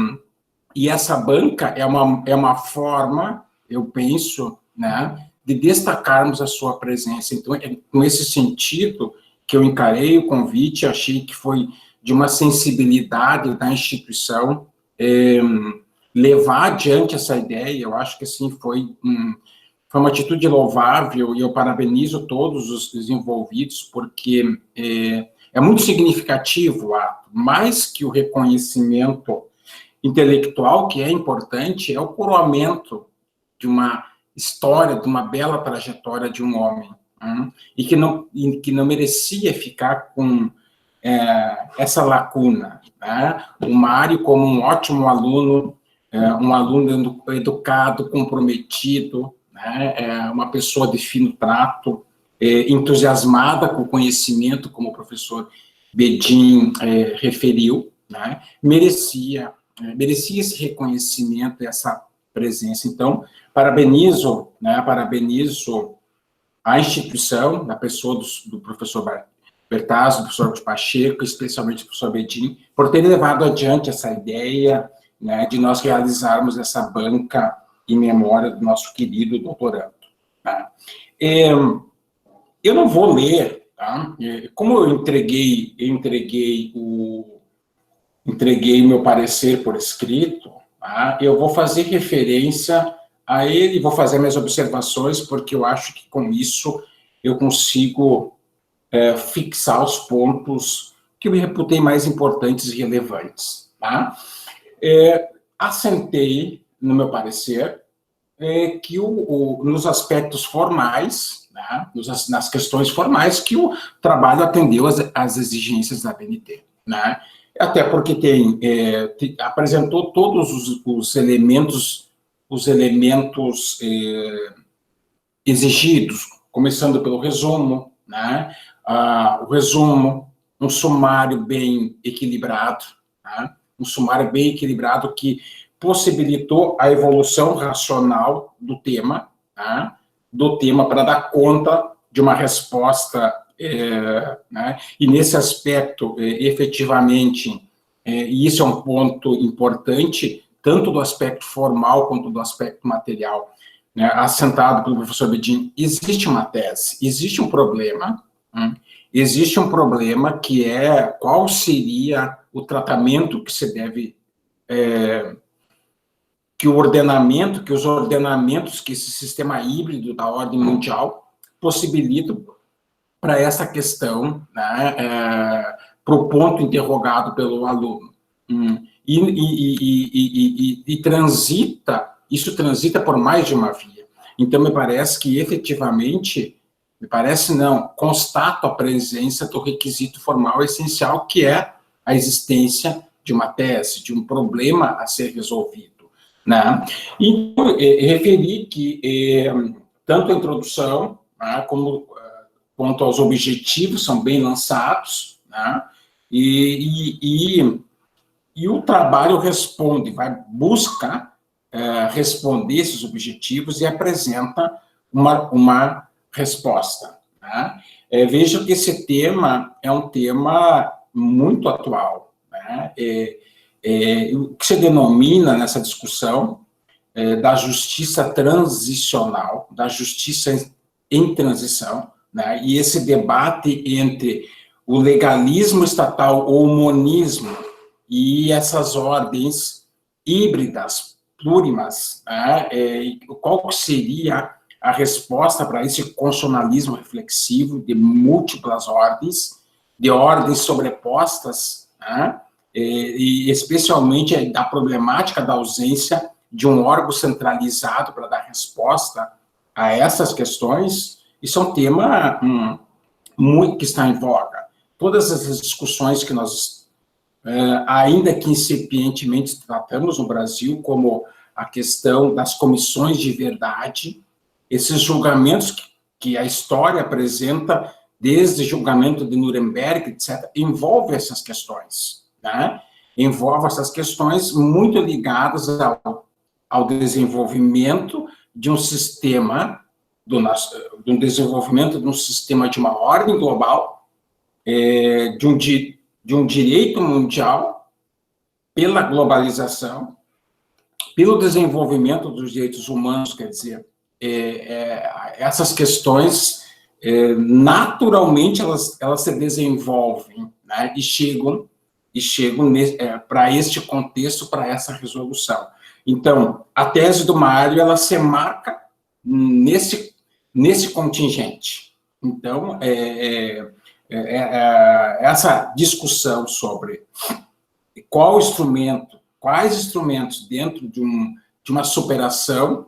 essa banca é uma forma, eu penso, né, de destacarmos a sua presença. Então, é com esse sentido que eu encarei o convite, achei que foi de uma sensibilidade da instituição levar adiante essa ideia. Eu acho que, assim, foi uma atitude louvável, e eu parabenizo todos os envolvidos, porque é muito significativo o ato, mais que o reconhecimento intelectual, que é importante, é o coroamento de uma história, de uma bela trajetória de um homem, e que não merecia ficar com essa lacuna, né? O Mário, como um ótimo aluno, um aluno educado, comprometido, né? Uma pessoa de fino trato, entusiasmada com o conhecimento, como o professor Bedin referiu, né? Merecia esse reconhecimento, essa presença. Então, parabenizo a instituição, da pessoa do professor Bertazzo, do professor Pacheco, especialmente do professor Bedin, por ter levado adiante essa ideia, né, de nós realizarmos essa banca em memória do nosso querido doutorando. Tá? Eu não vou ler, tá? Como eu entreguei o meu parecer por escrito, tá? Eu vou fazer referência a ele, vou fazer minhas observações, porque eu acho que com isso eu consigo fixar os pontos que eu me reputei mais importantes e relevantes. Tá? Assentei, no meu parecer, que nos aspectos formais, né, nas questões formais, que o trabalho atendeu às exigências da BNT, né? Até porque apresentou todos os elementos exigidos, começando pelo resumo, né? O resumo, um sumário bem equilibrado, né? Um sumário bem equilibrado que possibilitou a evolução racional do tema, né? Para dar conta de uma resposta, né? E nesse aspecto, efetivamente, e isso é um ponto importante, tanto do aspecto formal quanto do aspecto material, né? Assentado pelo professor Bedin, existe uma tese, existe um problema, que é qual seria o tratamento que se deve, que os ordenamentos que esse sistema híbrido da ordem mundial possibilita para essa questão, né, para o ponto interrogado pelo aluno. Isso transita por mais de uma via. Então, me parece que, efetivamente, constato a presença do requisito formal essencial, que é a existência de uma tese, de um problema a ser resolvido, né? Então, referi que tanto a introdução, né, quanto aos objetivos são bem lançados, né? E o trabalho busca responder esses objetivos e apresenta uma resposta, né? Veja que esse tema é um tema muito atual, né? O que se denomina nessa discussão da justiça transicional, da justiça em transição, né? E esse debate entre o legalismo estatal ou o monismo e essas ordens híbridas, plurimas, né? Qual seria a resposta para esse constitucionalismo reflexivo de múltiplas ordens, de ordens sobrepostas, né? E especialmente da problemática da ausência de um órgão centralizado para dar resposta a essas questões. Isso é um tema muito que está em voga. Todas essas discussões que nós, ainda que incipientemente, tratamos no Brasil, como a questão das comissões de verdade, esses julgamentos que a história apresenta desde julgamento de Nuremberg, etc., envolve essas questões, né? Envolve essas questões muito ligadas ao desenvolvimento de um sistema, do desenvolvimento de um sistema de uma ordem global, de um direito mundial, pela globalização, pelo desenvolvimento dos direitos humanos, quer dizer, essas questões, naturalmente, elas se desenvolvem, né, e chegam para este contexto, para essa resolução. Então, a tese do Mário, ela se marca nesse contingente. Então, essa discussão sobre quais instrumentos dentro de uma superação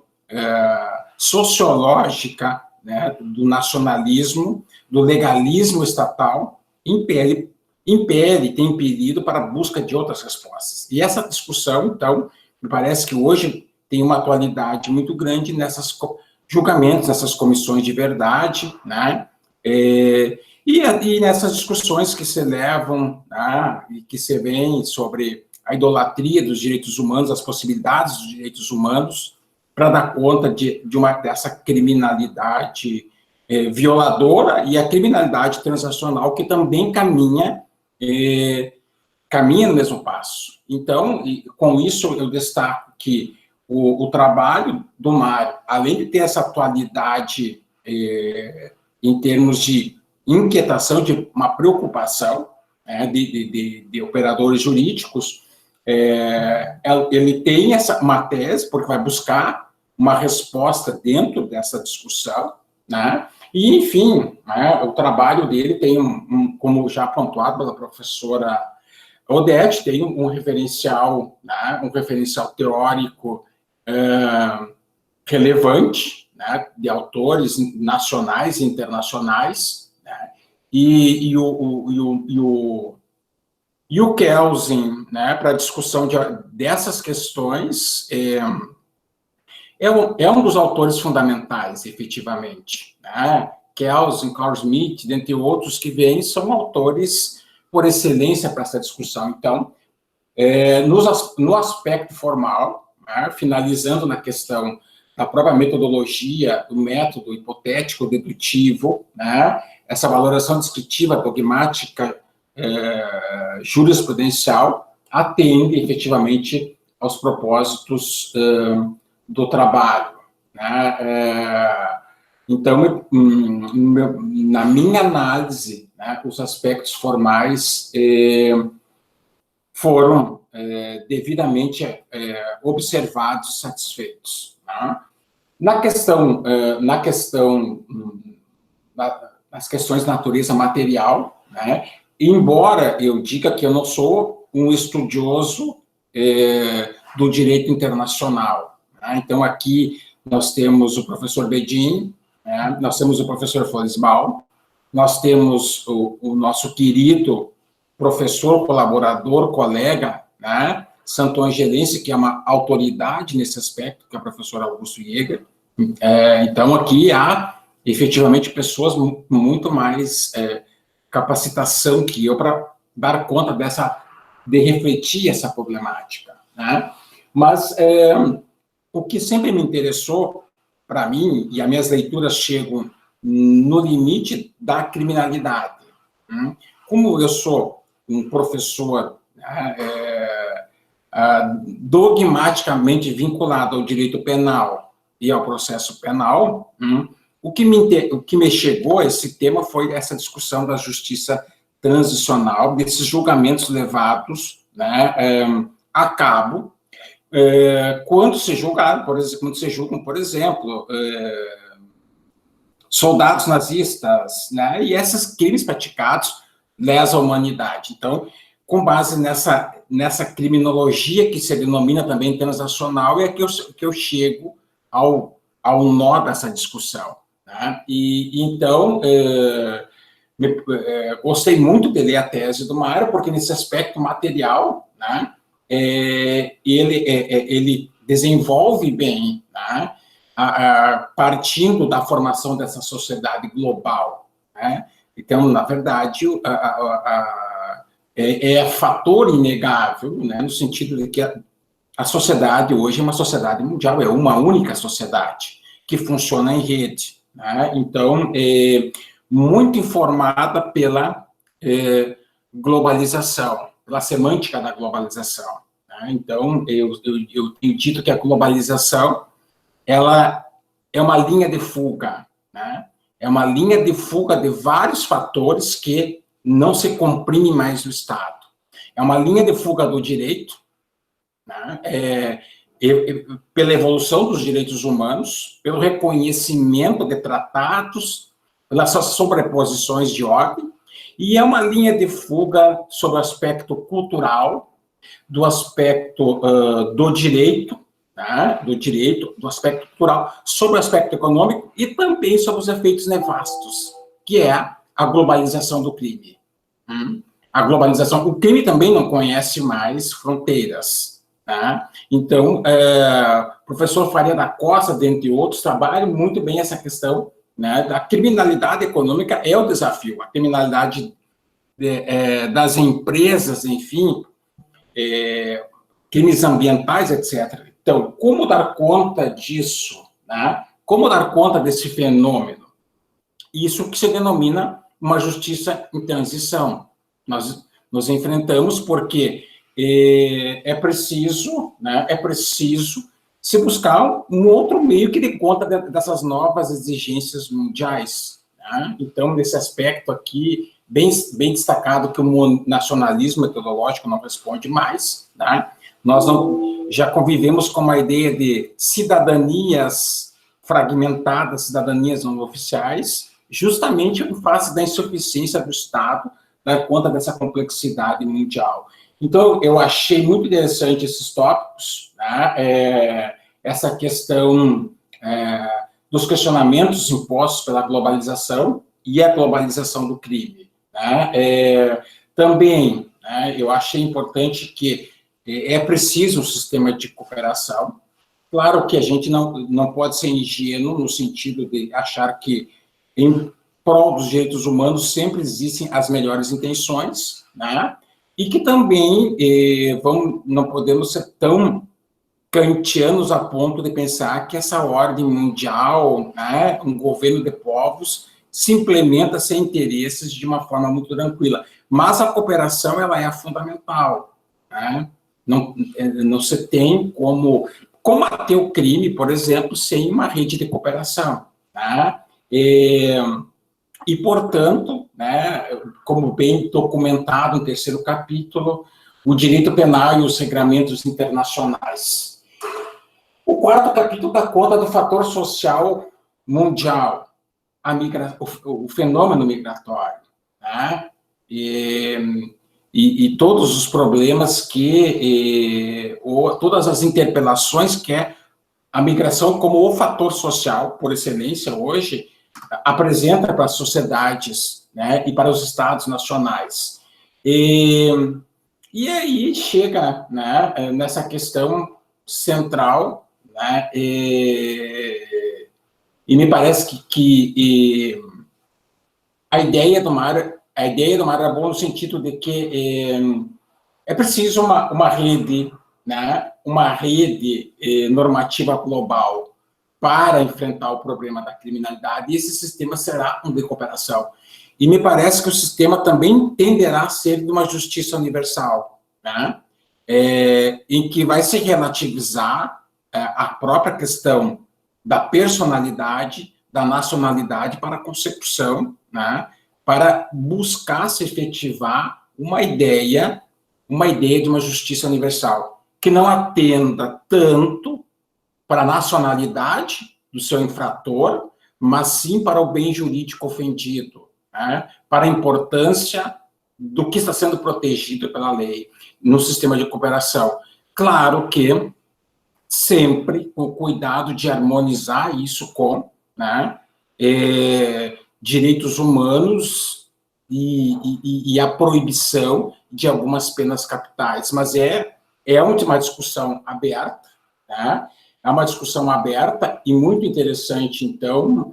sociológica, né, do nacionalismo, do legalismo estatal, tem impedido para a busca de outras respostas. E essa discussão, então, me parece que hoje tem uma atualidade muito grande nesses julgamentos, nessas comissões de verdade, né, e nessas discussõões que se levam, né, e que se vêem sobre a idolatria dos direitos humanos, as possibilidades dos direitos humanos, para dar conta dessa criminalidade violadora e a criminalidade transnacional que também caminha no mesmo passo. Então, com isso, eu destaco que o trabalho do Mário, além de ter essa atualidade em termos de inquietação, de uma preocupação, né, de operadores jurídicos, ele tem uma tese, porque vai buscar uma resposta dentro dessa discussão, né? E, enfim, né, o trabalho dele tem como já pontuado pela professora Odete, tem um referencial, né, um referencial teórico relevante, né, de autores nacionais e internacionais, né, e o Kelsen, né, para a discussão dessas questões, é um dos autores fundamentais, efetivamente, né? Kelsen, Carl Schmitt, dentre outros que vêm, são autores por excelência para essa discussão. Então, no aspecto formal, né, finalizando na questão da própria metodologia, do método hipotético dedutivo, né, essa valoração descritiva, dogmática, jurisprudencial, atende efetivamente aos propósitos do trabalho, né? Então, na minha análise, né, os aspectos formais foram devidamente observados e satisfeitos, né? Nas questões de natureza material, né, embora eu diga que eu não sou um estudioso do direito internacional, né? Então, aqui nós temos o professor Bedin, né? Nós temos o professor Floresbaum, nós temos o nosso querido professor, colaborador, colega, né, Santo Angelense, que é uma autoridade nesse aspecto, que é o professor Augusto Jäger. Então, aqui há, efetivamente, pessoas com muito mais capacitação que eu para dar conta de refletir essa problemática, né? Mas o que sempre me interessou, para mim, e as minhas leituras chegam no limite da criminalidade. Como eu sou um professor dogmaticamente vinculado ao direito penal e ao processo penal, o que me chegou a esse tema foi essa discussão da justiça transicional, desses julgamentos levados, né, a cabo, quando se julgam, por exemplo, soldados nazistas, né, e esses crimes praticados lesam a humanidade. Então, com base nessa criminologia que se denomina também transacional, é que eu chego ao nó dessa discussão, né? E então, gostei muito de ler a tese do Mário, porque nesse aspecto material, né, ele desenvolve bem, né, partindo da formação dessa sociedade global, né, Então, na verdade, é fator inegável, né, no sentido de que a sociedade hoje é uma sociedade mundial, é uma única sociedade que funciona em rede, né? Então, muito informada pela globalização, pela semântica da globalização, né? Então, eu tenho dito que a globalização, ela é uma linha de fuga, né? É uma linha de fuga de vários fatores que não se comprimem mais no Estado. É uma linha de fuga do direito, né? Pela evolução dos direitos humanos, pelo reconhecimento de tratados, pelas sobreposições de ordem, e é uma linha de fuga sobre o aspecto cultural, do aspecto do direito, tá? Do aspecto cultural, sobre o aspecto econômico e também sobre os efeitos nefastos, que é a globalização do crime. A globalização, o crime também não conhece mais fronteiras, tá? Então, o professor Faria da Costa, dentre outros, trabalha muito bem essa questão, né, da criminalidade econômica é o desafio, a criminalidade das empresas, enfim, crimes ambientais, etc. Então, como dar conta disso, né? Como dar conta desse fenômeno? Isso que se denomina uma justiça em transição. Nós nos enfrentamos porque é preciso, né, se buscar um outro meio que dê conta dessas novas exigências mundiais, né? Então, nesse aspecto aqui, bem destacado que o nacionalismo metodológico não responde mais, né? Nós já convivemos com uma ideia de cidadanias fragmentadas, cidadanias não oficiais, justamente em face da insuficiência do Estado dar conta dessa complexidade mundial. Então, eu achei muito interessante esses tópicos, né? Essa questão dos questionamentos impostos pela globalização e a globalização do crime, né? Também, né, eu achei importante que é preciso um sistema de cooperação. Claro que a gente não pode ser ingênuo no sentido de achar que, em prol dos direitos humanos, sempre existem as melhores intenções, né? E que também não podemos ser tão kantianos a ponto de pensar que essa ordem mundial, né, um governo de povos, se implementa sem interesses de uma forma muito tranquila. Mas a cooperação, ela é fundamental, né? Não se tem como combater o crime, por exemplo, sem uma rede de cooperação, né? E, portanto, né, como bem documentado no terceiro capítulo, o direito penal e os regramentos internacionais. O quarto capítulo dá conta do fator social mundial, o fenômeno migratório, né? E todos os problemas todas as interpelações que a migração como o fator social, por excelência, hoje, apresenta para as sociedades, né, e para os estados nacionais. E aí chega, né, nessa questão central, né, e me parece que a ideia do mar era boa no sentido de que é preciso uma rede, né, uma rede normativa global para enfrentar o problema da criminalidade, e esse sistema será um de cooperação. E me parece que o sistema também tenderá a ser de uma justiça universal, né? Em que vai se relativizar a própria questão da personalidade, da nacionalidade para a consecução, né? Para buscar se efetivar uma ideia de uma justiça universal, que não atenda tanto para a nacionalidade do seu infrator, mas sim para o bem jurídico ofendido, né? Para a importância do que está sendo protegido pela lei no sistema de cooperação. Claro que sempre com o cuidado de harmonizar isso com, né, direitos humanos e a proibição de algumas penas capitais, mas é uma discussão aberta, né? É uma discussão aberta e muito interessante, então,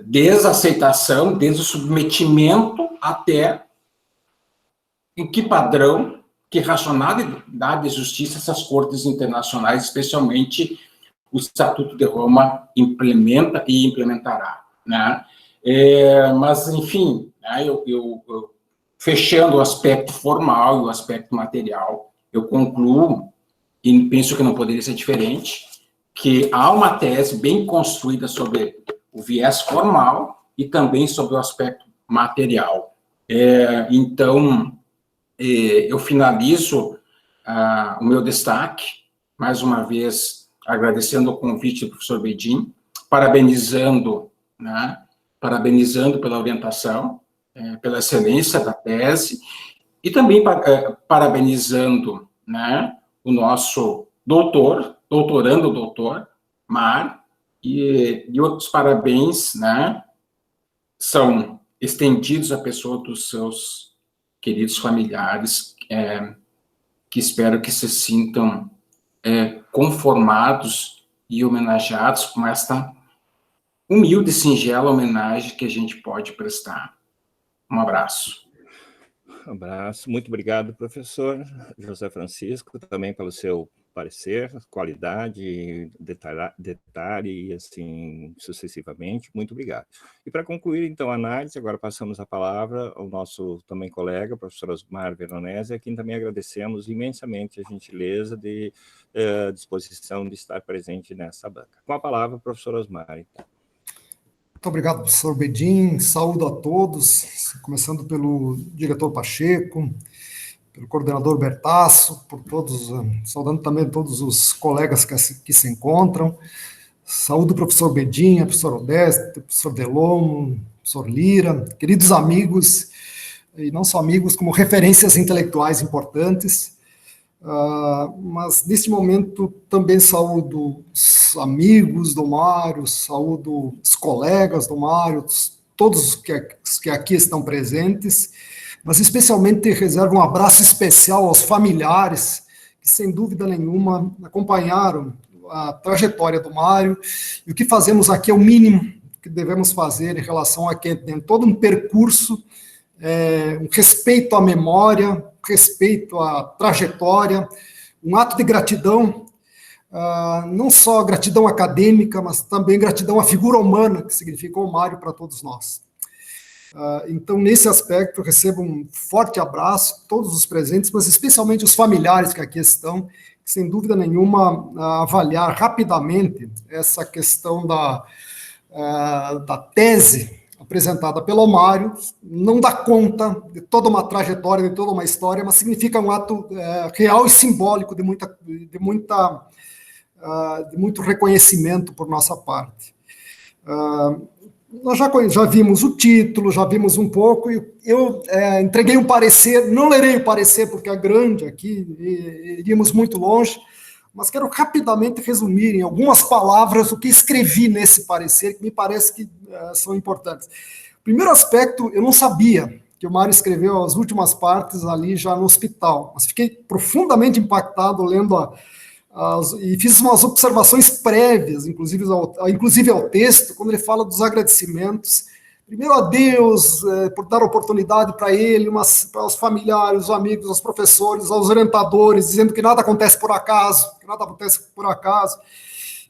desde a aceitação, desde o submetimento até em que padrão, que racionalidade e justiça essas cortes internacionais, especialmente o Estatuto de Roma, implementa e implementará, né? Mas, enfim, né, eu fechando o aspecto formal e o aspecto material, eu concluo, e penso que não poderia ser diferente, que há uma tese bem construída sobre o viés formal e também sobre o aspecto material. Então, eu finalizo o meu destaque, mais uma vez, agradecendo o convite do professor Bedin, parabenizando pela orientação, pela excelência da tese, e também parabenizando, né, o nosso doutor Mar, e outros parabéns, né, são estendidos à pessoa dos seus queridos familiares, que espero que se sintam conformados e homenageados com esta humilde e singela homenagem que a gente pode prestar. Um abraço. Um abraço. Muito obrigado, professor José Francisco, também pelo seu parecer, qualidade, detalhe e assim sucessivamente. Muito obrigado. E para concluir, então, a análise, agora passamos a palavra ao nosso também colega, professor Osmar Veronese, a quem também agradecemos imensamente a gentileza de disposição de estar presente nessa banca. Com a palavra, professor Osmar, então. Muito obrigado, professor Bedin. Saúdo a todos, começando pelo diretor Pacheco, pelo coordenador Bertasso, por todos, saudando também todos os colegas que se encontram. Saúdo o professor Bedin, a professora Odeste, o professor Delomo, o professor Lira, queridos amigos, e não só amigos, como referências intelectuais importantes. Mas, neste momento, também saúdo os amigos do Mário, saúdo os colegas do Mário, todos que aqui estão presentes, mas, especialmente, reservo um abraço especial aos familiares, que, sem dúvida nenhuma, acompanharam a trajetória do Mário, e o que fazemos aqui é o mínimo que devemos fazer em relação a quem tem todo um percurso, um respeito à memória, respeito à trajetória, um ato de gratidão, não só gratidão acadêmica, mas também gratidão à figura humana que significou o Mário para todos nós. Então, nesse aspecto, recebo um forte abraço, todos os presentes, mas especialmente os familiares que aqui estão, que, sem dúvida nenhuma, avaliar rapidamente essa questão da tese apresentada pelo Mário, não dá conta de toda uma trajetória, de toda uma história, mas significa um ato real e simbólico de muito reconhecimento por nossa parte. Nós já vimos o título, já vimos um pouco, e eu entreguei um parecer, não lerei o parecer porque é grande aqui, iríamos muito longe, mas quero rapidamente resumir em algumas palavras o que escrevi nesse parecer, que me parece que são importantes. Primeiro aspecto, eu não sabia que o Mário escreveu as últimas partes ali já no hospital, mas fiquei profundamente impactado lendo e fiz umas observações prévias, inclusive ao texto, quando ele fala dos agradecimentos. Primeiro a Deus por dar oportunidade para ele, para os familiares, os amigos, os professores, aos orientadores, dizendo que nada acontece por acaso,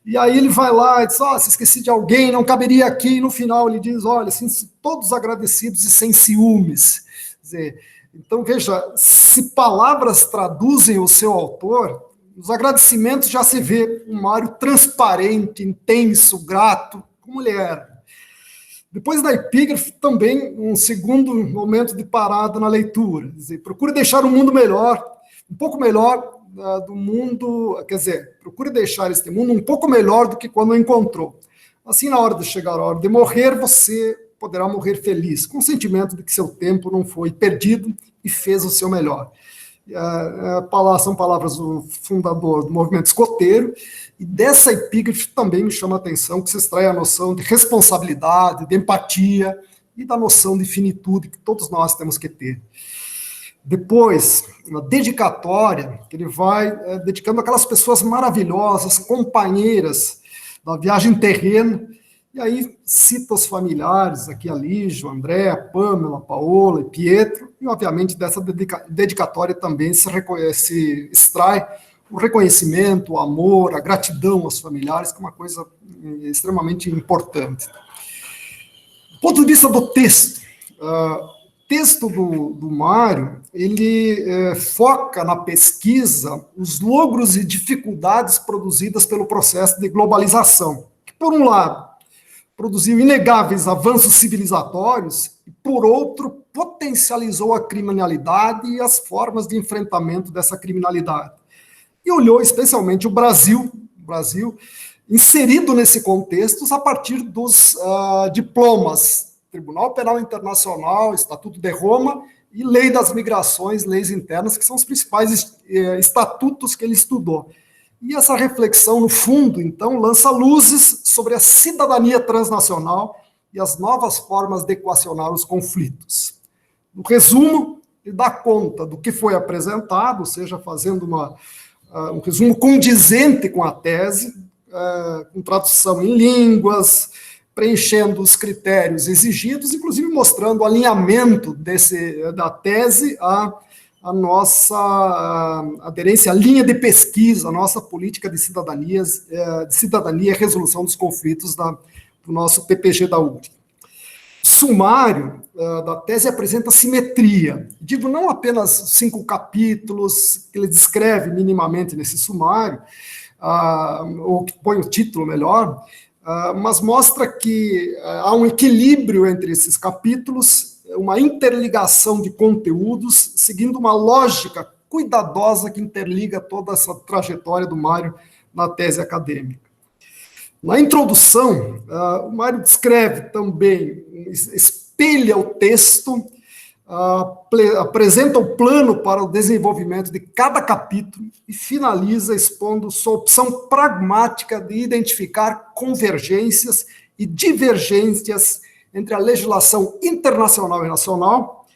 E aí ele vai lá e diz, se esqueci de alguém, não caberia aqui, e no final ele diz, olha, assim, todos agradecidos e sem ciúmes. Quer dizer, então, veja, se palavras traduzem o seu autor, nos agradecimentos já se vê um Mário transparente, intenso, grato, como ele era. Depois da epígrafe, também um segundo momento de parada na leitura. Quer dizer, procure deixar o mundo melhor, um pouco melhor do mundo, quer dizer, procure deixar este mundo um pouco melhor do que quando o encontrou. Assim, na hora de chegar a hora de morrer, você poderá morrer feliz, com o sentimento de que seu tempo não foi perdido e fez o seu melhor. São palavras do fundador do movimento escoteiro, e dessa epígrafe também me chama a atenção que se extrai a noção de responsabilidade, de empatia e da noção de finitude que todos nós temos que ter. Depois, uma dedicatória, que ele vai dedicando aquelas pessoas maravilhosas, companheiras da viagem terrena, E aí cita os familiares, aqui a Lígio, André, a Pâmela, a Paola e Pietro, e obviamente dessa dedicatória também se extrai o reconhecimento, o amor, a gratidão aos familiares, que é uma coisa extremamente importante. Do ponto de vista do texto, o texto do Mário, ele foca na pesquisa os logros e dificuldades produzidas pelo processo de globalização, que, por um lado, produziu inegáveis avanços civilizatórios e, por outro, potencializou a criminalidade e as formas de enfrentamento dessa criminalidade. E olhou especialmente o Brasil inserido nesse contexto a partir dos diplomas Tribunal Penal Internacional, Estatuto de Roma e Lei das Migrações, leis internas, que são os principais estatutos que ele estudou. E essa reflexão, no fundo, então, lança luzes sobre a cidadania transnacional e as novas formas de equacionar os conflitos. No resumo, ele dá conta do que foi apresentado, ou seja, fazendo um resumo condizente com a tese, com tradução em línguas, preenchendo os critérios exigidos, inclusive mostrando o alinhamento da tese a nossa aderência à linha de pesquisa, a nossa política de cidadania e resolução dos conflitos do nosso PPG da URI. O sumário da tese apresenta simetria. Digo, não apenas 5 capítulos que ele descreve minimamente nesse sumário, ou que põe o título melhor, mas mostra que há um equilíbrio entre esses capítulos, uma interligação de conteúdos, seguindo uma lógica cuidadosa que interliga toda essa trajetória do Mário na tese acadêmica. Na introdução, o Mário descreve também, espelha o texto, apresenta o plano para o desenvolvimento de cada capítulo e finaliza expondo sua opção pragmática de identificar convergências e divergências entre a legislação internacional e nacional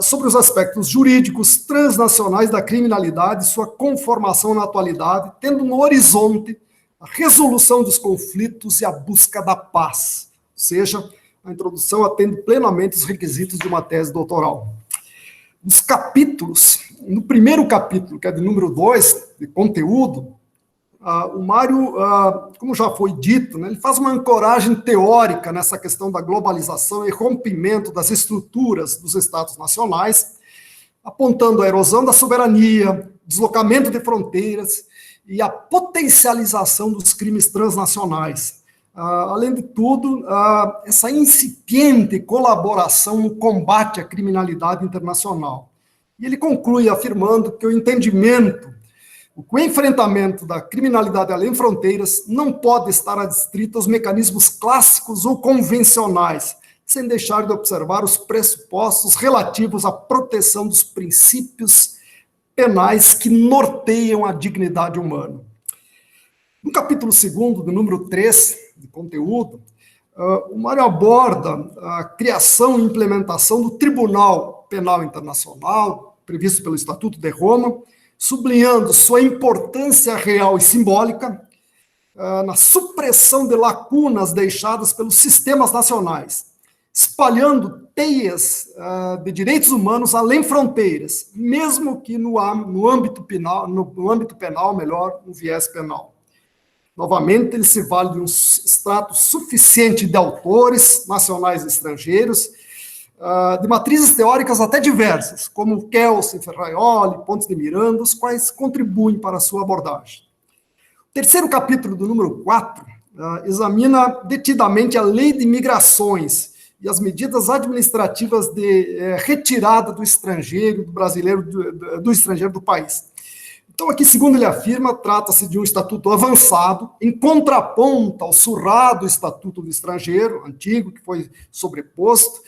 sobre os aspectos jurídicos transnacionais da criminalidade e sua conformação na atualidade, tendo no horizonte a resolução dos conflitos e a busca da paz, ou seja, a introdução atende plenamente os requisitos de uma tese doutoral. Nos capítulos, no primeiro capítulo, que é de número 2, de conteúdo, o Mário, como já foi dito, né, ele faz uma ancoragem teórica nessa questão da globalização e rompimento das estruturas dos Estados nacionais, apontando a erosão da soberania, deslocamento de fronteiras e a potencialização dos crimes transnacionais. Além de tudo, essa incipiente colaboração no combate à criminalidade internacional. E ele conclui afirmando que o enfrentamento da criminalidade além fronteiras não pode estar adstrito aos mecanismos clássicos ou convencionais, sem deixar de observar os pressupostos relativos à proteção dos princípios penais que norteiam a dignidade humana. No capítulo 2º, do número 3, de conteúdo, o Mário aborda a criação e implementação do Tribunal Penal Internacional, previsto pelo Estatuto de Roma, sublinhando sua importância real e simbólica na supressão de lacunas deixadas pelos sistemas nacionais, espalhando teias de direitos humanos além fronteiras, mesmo que no âmbito penal, no viés penal. Novamente, ele se vale de um status suficiente de autores nacionais e estrangeiros, de matrizes teóricas até diversas, como Kelsen, Ferraioli, Pontes de Miranda, os quais contribuem para a sua abordagem. O terceiro capítulo, do número 4, examina detidamente a lei de migrações e as medidas administrativas de retirada do estrangeiro, do brasileiro, do estrangeiro do país. Então, aqui, segundo ele afirma, trata-se de um estatuto avançado, em contraponto ao surrado Estatuto do Estrangeiro, antigo, que foi sobreposto.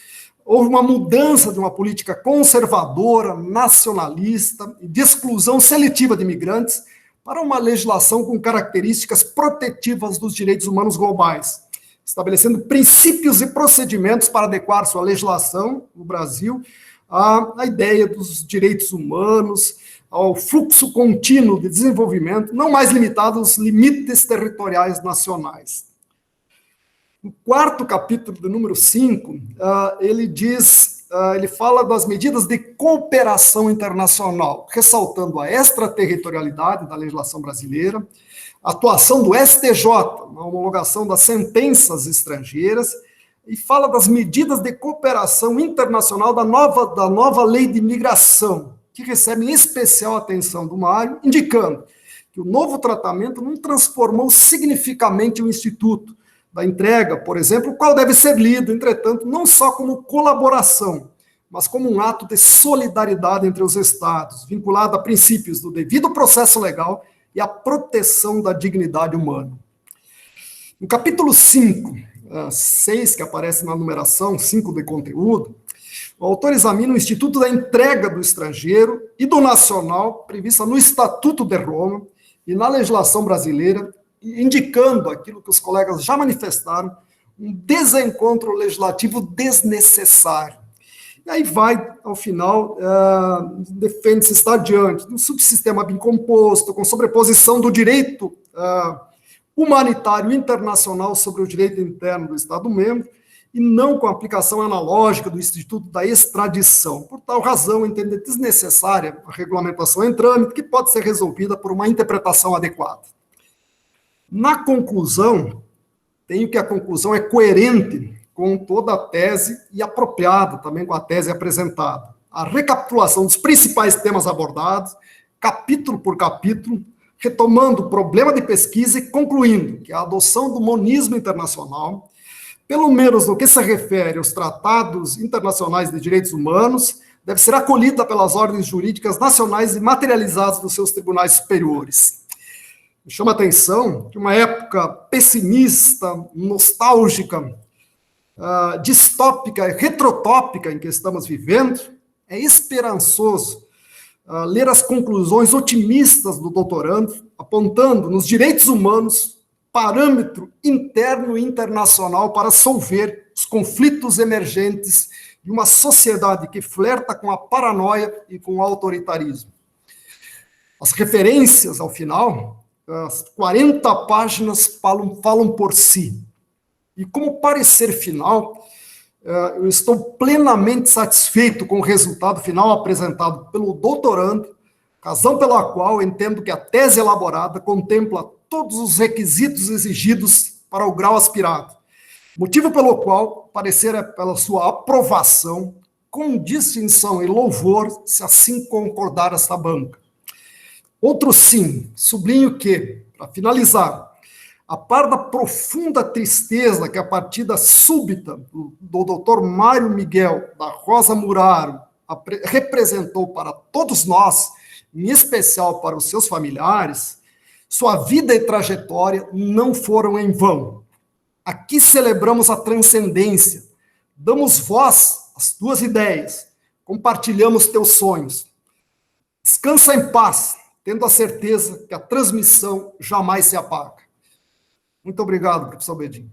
Houve uma mudança de uma política conservadora, nacionalista e de exclusão seletiva de imigrantes para uma legislação com características protetivas dos direitos humanos globais, estabelecendo princípios e procedimentos para adequar sua legislação, no Brasil, à ideia dos direitos humanos, ao fluxo contínuo de desenvolvimento, não mais limitado aos limites territoriais nacionais. No quarto capítulo, do número 5, ele fala das medidas de cooperação internacional, ressaltando a extraterritorialidade da legislação brasileira, a atuação do STJ na homologação das sentenças estrangeiras, e fala das medidas de cooperação internacional da nova lei de imigração, que recebe especial atenção do Mário, indicando que o novo tratamento não transformou significativamente o Instituto da entrega, por exemplo, o qual deve ser lido, entretanto, não só como colaboração, mas como um ato de solidariedade entre os Estados, vinculado a princípios do devido processo legal e a proteção da dignidade humana. No capítulo 5, 6, que aparece na numeração, 5 de conteúdo, o autor examina o instituto da entrega do estrangeiro e do nacional, prevista no Estatuto de Roma e na legislação brasileira, indicando aquilo que os colegas já manifestaram, um desencontro legislativo desnecessário. E aí vai, ao final, defende-se estar diante de um subsistema bem composto, com sobreposição do direito humanitário internacional sobre o direito interno do Estado-membro, e não com a aplicação analógica do Instituto da Extradição. Por tal razão, entende desnecessária a regulamentação em trâmite, que pode ser resolvida por uma interpretação adequada. Na conclusão, tenho que a conclusão é coerente com toda a tese e apropriada também com a tese apresentada. A recapitulação dos principais temas abordados, capítulo por capítulo, retomando o problema de pesquisa e concluindo que a adoção do monismo internacional, pelo menos no que se refere aos tratados internacionais de direitos humanos, deve ser acolhida pelas ordens jurídicas nacionais e materializadas nos seus tribunais superiores. Me chama a atenção que uma época pessimista, nostálgica, distópica e retrotópica em que estamos vivendo, é esperançoso ler as conclusões otimistas do doutorando, apontando nos direitos humanos parâmetro interno e internacional para solver os conflitos emergentes de uma sociedade que flerta com a paranoia e com o autoritarismo. As referências, ao final, as 40 páginas falam por si. E como parecer final, eu estou plenamente satisfeito com o resultado final apresentado pelo doutorando, razão pela qual entendo que a tese elaborada contempla todos os requisitos exigidos para o grau aspirado, motivo pelo qual parecer é pela sua aprovação, com distinção e louvor, se assim concordar esta banca. Outro sim, sublinho que, para finalizar, a par da profunda tristeza que a partida súbita do Dr. Mário Miguel da Rosa Muraro representou para todos nós, em especial para os seus familiares, sua vida e trajetória não foram em vão. Aqui celebramos a transcendência, damos voz às tuas ideias, compartilhamos teus sonhos. Descansa em paz, tendo a certeza que a transmissão jamais se apaga. Muito obrigado, professor Bedin.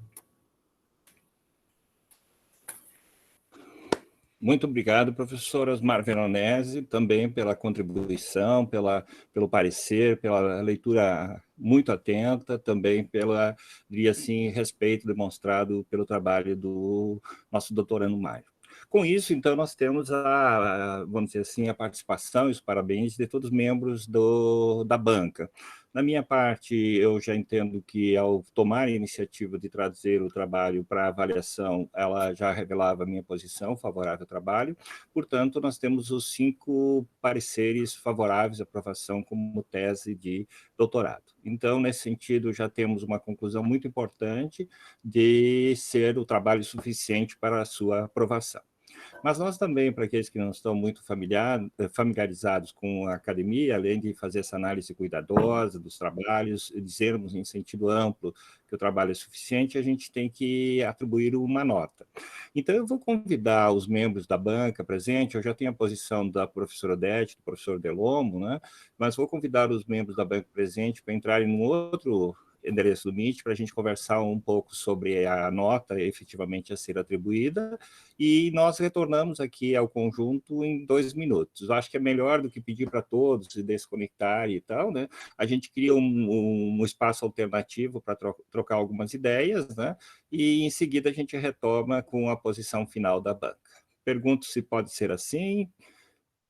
Muito obrigado, professor Osmar Veronese, também pela contribuição, pelo parecer, pela leitura muito atenta, também pela, diria assim, respeito demonstrado pelo trabalho do nosso doutorando Mário. Com isso, então, nós temos vamos dizer assim, a participação e os parabéns de todos os membros da banca. Na minha parte, eu já entendo que, ao tomar a iniciativa de trazer o trabalho para avaliação, ela já revelava a minha posição favorável ao trabalho, portanto, nós temos os 5 pareceres favoráveis à aprovação como tese de doutorado. Então, nesse sentido, já temos uma conclusão muito importante de ser o trabalho suficiente para a sua aprovação. Mas nós também, para aqueles que não estão muito familiarizados com a academia, além de fazer essa análise cuidadosa dos trabalhos, dizermos em sentido amplo que o trabalho é suficiente, a gente tem que atribuir uma nota. Então, eu vou convidar os membros da banca presente, eu já tenho a posição da professora Odete, do professor Delomo, né? Mas vou convidar os membros da banca presente para entrarem num outro endereço do Meet para a gente conversar um pouco sobre a nota efetivamente a ser atribuída, e nós retornamos aqui ao conjunto em 2 minutos. Eu acho que é melhor do que pedir para todos se desconectar e tal, né? A gente cria um espaço alternativo para trocar algumas ideias, né? E em seguida a gente retoma com a posição final da banca. Pergunto se pode ser assim.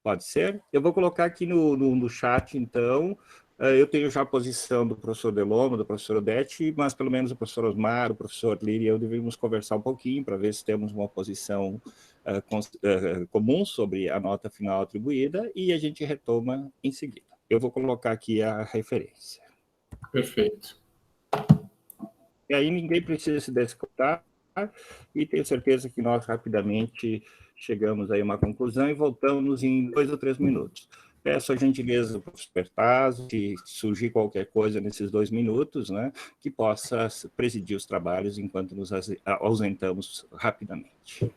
Pode ser? Eu vou colocar aqui no chat, então. Eu tenho já a posição do professor Delomo, do professor Odete, mas pelo menos o professor Osmar, o professor Lira e eu devemos conversar um pouquinho para ver se temos uma posição comum sobre a nota final atribuída, e a gente retoma em seguida. Eu vou colocar aqui a referência. Perfeito. E aí ninguém precisa se descontar, e tenho certeza que nós rapidamente chegamos aí a uma conclusão e voltamos em 2 ou 3 minutos. Peço a gentileza do professor Bertazzo, se surgir qualquer coisa nesses 2 minutos, né, que possa presidir os trabalhos enquanto nos ausentamos rapidamente.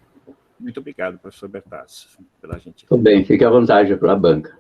Muito obrigado, professor Bertazzo, pela gentileza. Tudo bem, fique à vontade para a banca.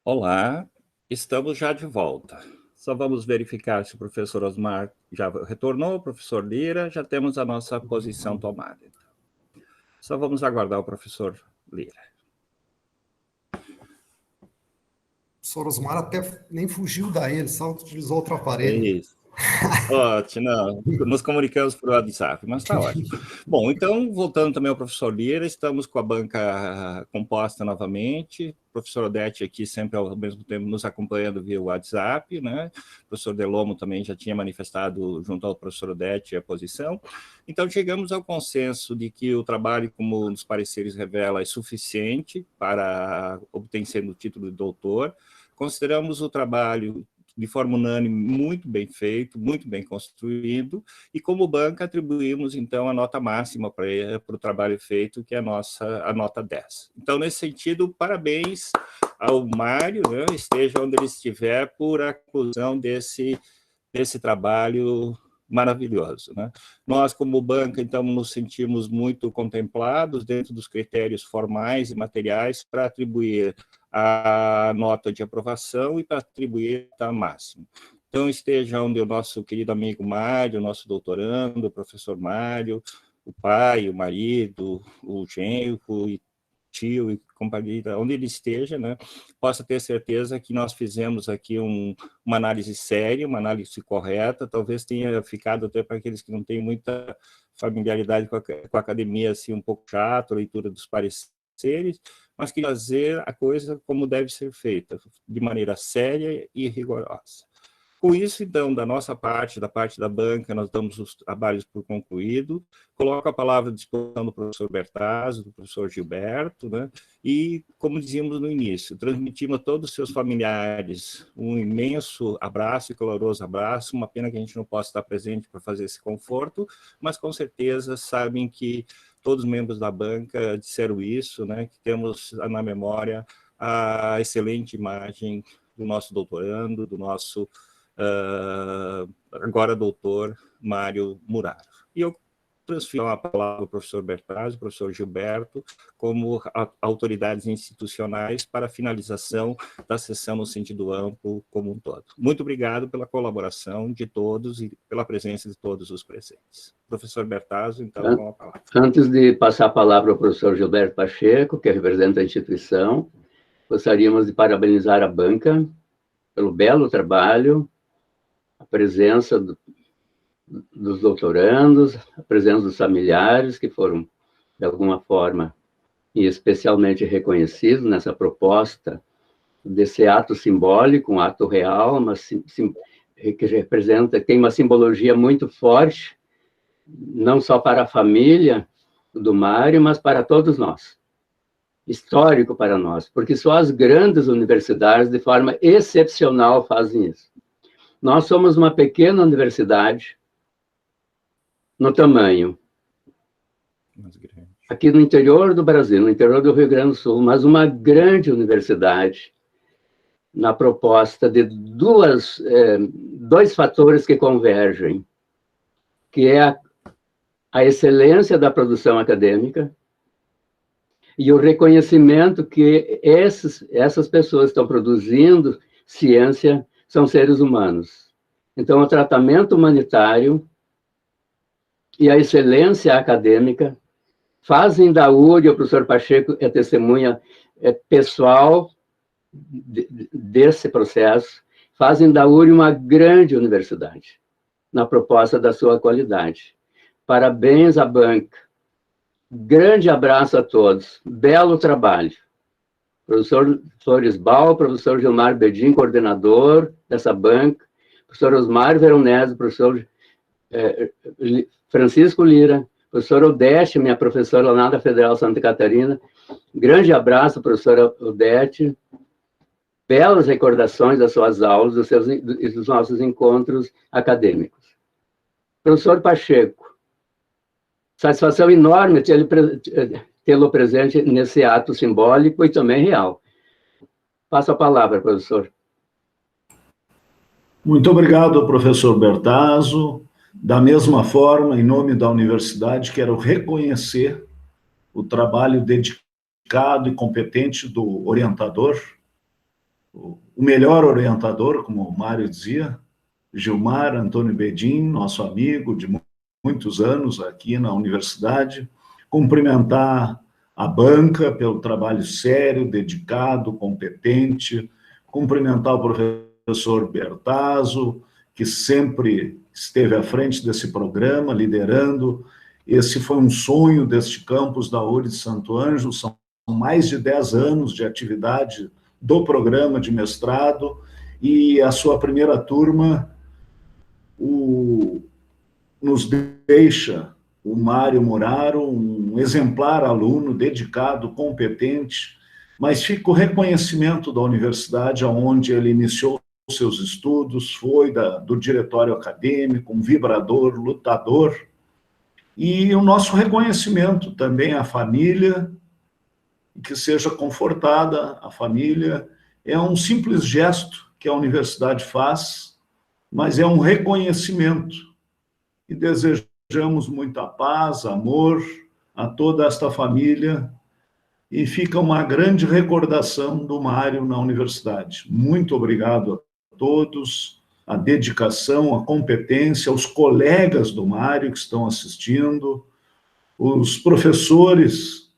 Olá, estamos já de volta. Só vamos verificar se o professor Osmar já retornou, o professor Lira, já temos a nossa posição tomada. Só vamos aguardar o professor Lira. O professor Osmar até nem fugiu daí, ele só utilizou outro aparelho. Isso. Ótimo, não, nos comunicamos por WhatsApp, mas está ótimo. Bom, então, voltando também ao professor Lira, estamos com a banca composta novamente, o professor Odete aqui sempre ao mesmo tempo nos acompanhando via WhatsApp, né? O professor Delomo também já tinha manifestado junto ao professor Odete a posição. Então, chegamos ao consenso de que o trabalho, como nos pareceres revela, é suficiente para obtenção do título de doutor. consideramos o trabalho de forma unânime muito bem feito, muito bem construído, e como banca atribuímos, então, a nota máxima para o trabalho feito, que é a nota 10. Então, nesse sentido, parabéns ao Mário, né, esteja onde ele estiver, por a conclusão desse trabalho maravilhoso, né? Nós, como banca, então, nos sentimos muito contemplados dentro dos critérios formais e materiais para atribuir a nota de aprovação e para atribuir a máxima. Então, esteja onde o nosso querido amigo Mário, nosso doutorando, o professor Mário, o pai, o marido, o genro, e tio e companhia, onde ele esteja, né, possa ter certeza que nós fizemos aqui uma análise séria, uma análise correta. Talvez tenha ficado até para aqueles que não têm muita familiaridade com a academia, assim, um pouco chato, a leitura dos pareceres, mas que fazer a coisa como deve ser feita, de maneira séria e rigorosa. Com isso, então, da nossa parte, da parte da banca, nós damos os trabalhos por concluído. Coloco a palavra à disposição do professor Bertazzo, do professor Gilberto, né? E, como dizíamos no início, transmitimos a todos os seus familiares um imenso abraço e caloroso abraço. Uma pena que a gente não possa estar presente para fazer esse conforto, mas com certeza sabem que todos os membros da banca disseram isso, né? Que temos na memória a excelente imagem do nosso doutorando, do nosso agora doutor Mário Muraro. E eu transfiro a palavra ao professor Bertazzo, ao professor Gilberto, como autoridades institucionais para a finalização da sessão no sentido amplo como um todo. Muito obrigado pela colaboração de todos e pela presença de todos os presentes. Professor Bertazzo, então, com a palavra. Antes de passar a palavra ao professor Gilberto Pacheco, que representa a instituição, gostaríamos de parabenizar a banca pelo belo trabalho, a presença dos doutorandos, a presença dos familiares, que foram, de alguma forma, e especialmente reconhecidos nessa proposta desse ato simbólico, um ato real, mas que representa, tem uma simbologia muito forte, não só para a família do Mário, mas para todos nós. Histórico para nós, porque só as grandes universidades, de forma excepcional, fazem isso. Nós somos uma pequena universidade, no tamanho, aqui no interior do Brasil, no interior do Rio Grande do Sul, mas uma grande universidade, na proposta de dois fatores que convergem, que é a excelência da produção acadêmica e o reconhecimento que essas pessoas estão produzindo ciência, são seres humanos. Então, o tratamento humanitário e a excelência acadêmica fazem da URI, o professor Pacheco é testemunha pessoal desse processo, fazem da URI uma grande universidade, na proposta da sua qualidade. Parabéns à banca. Grande abraço a todos. Belo trabalho. Professor Floresbal, professor Gilmar Bedin, coordenador dessa banca, professor Osmar Veronese, professor Francisco Lira, professor Odete, minha professora lá da Federal Santa Catarina. Grande abraço, professora Odete. Belas recordações das suas aulas, dos nossos encontros acadêmicos. Professor Pacheco, satisfação enorme tê-lo presente nesse ato simbólico e também real. Passo a palavra, professor. Muito obrigado, professor Bertazzo. Da mesma forma, em nome da universidade, quero reconhecer o trabalho dedicado e competente do orientador, o melhor orientador, como o Mário dizia, Gilmar Antônio Bedin, nosso amigo de muitos anos aqui na universidade. Cumprimentar a banca pelo trabalho sério, dedicado, competente. Cumprimentar o professor Bertazzo, que sempre esteve à frente desse programa, liderando. Esse foi um sonho deste campus da URI de Santo Ângelo, são mais de 10 anos de atividade do programa de mestrado, e a sua primeira turma nos deixa o Mário Muraro, um exemplar aluno, dedicado, competente, mas fica o reconhecimento da universidade, onde ele iniciou seus estudos, foi do diretório acadêmico, um vibrador, lutador, e o nosso reconhecimento também à família, que seja confortada a família. É um simples gesto que a universidade faz, mas é um reconhecimento. E desejamos muita paz, amor a toda esta família, e fica uma grande recordação do Mário na universidade. Muito obrigado a todos, a dedicação, a competência, aos colegas do Mário que estão assistindo, os professores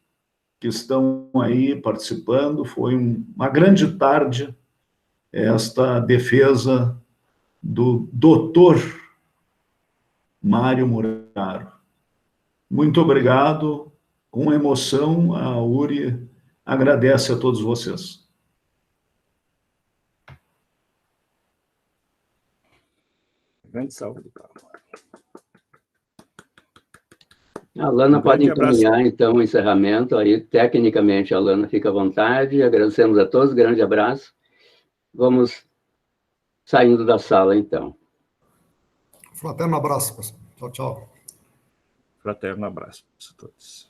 que estão aí participando. Foi uma grande tarde esta defesa do doutor Mário Muraro. Muito obrigado. Com emoção, a URI agradece a todos vocês. Grande saúde, Paulo. A Lana pode abraço. encaminhar, então, o encerramento. Aí, tecnicamente, a Lana fica à vontade. Agradecemos a todos, grande abraço. Vamos saindo da sala, então. Fraterno abraço, pessoal. Tchau, tchau. Fraterno abraço a todos.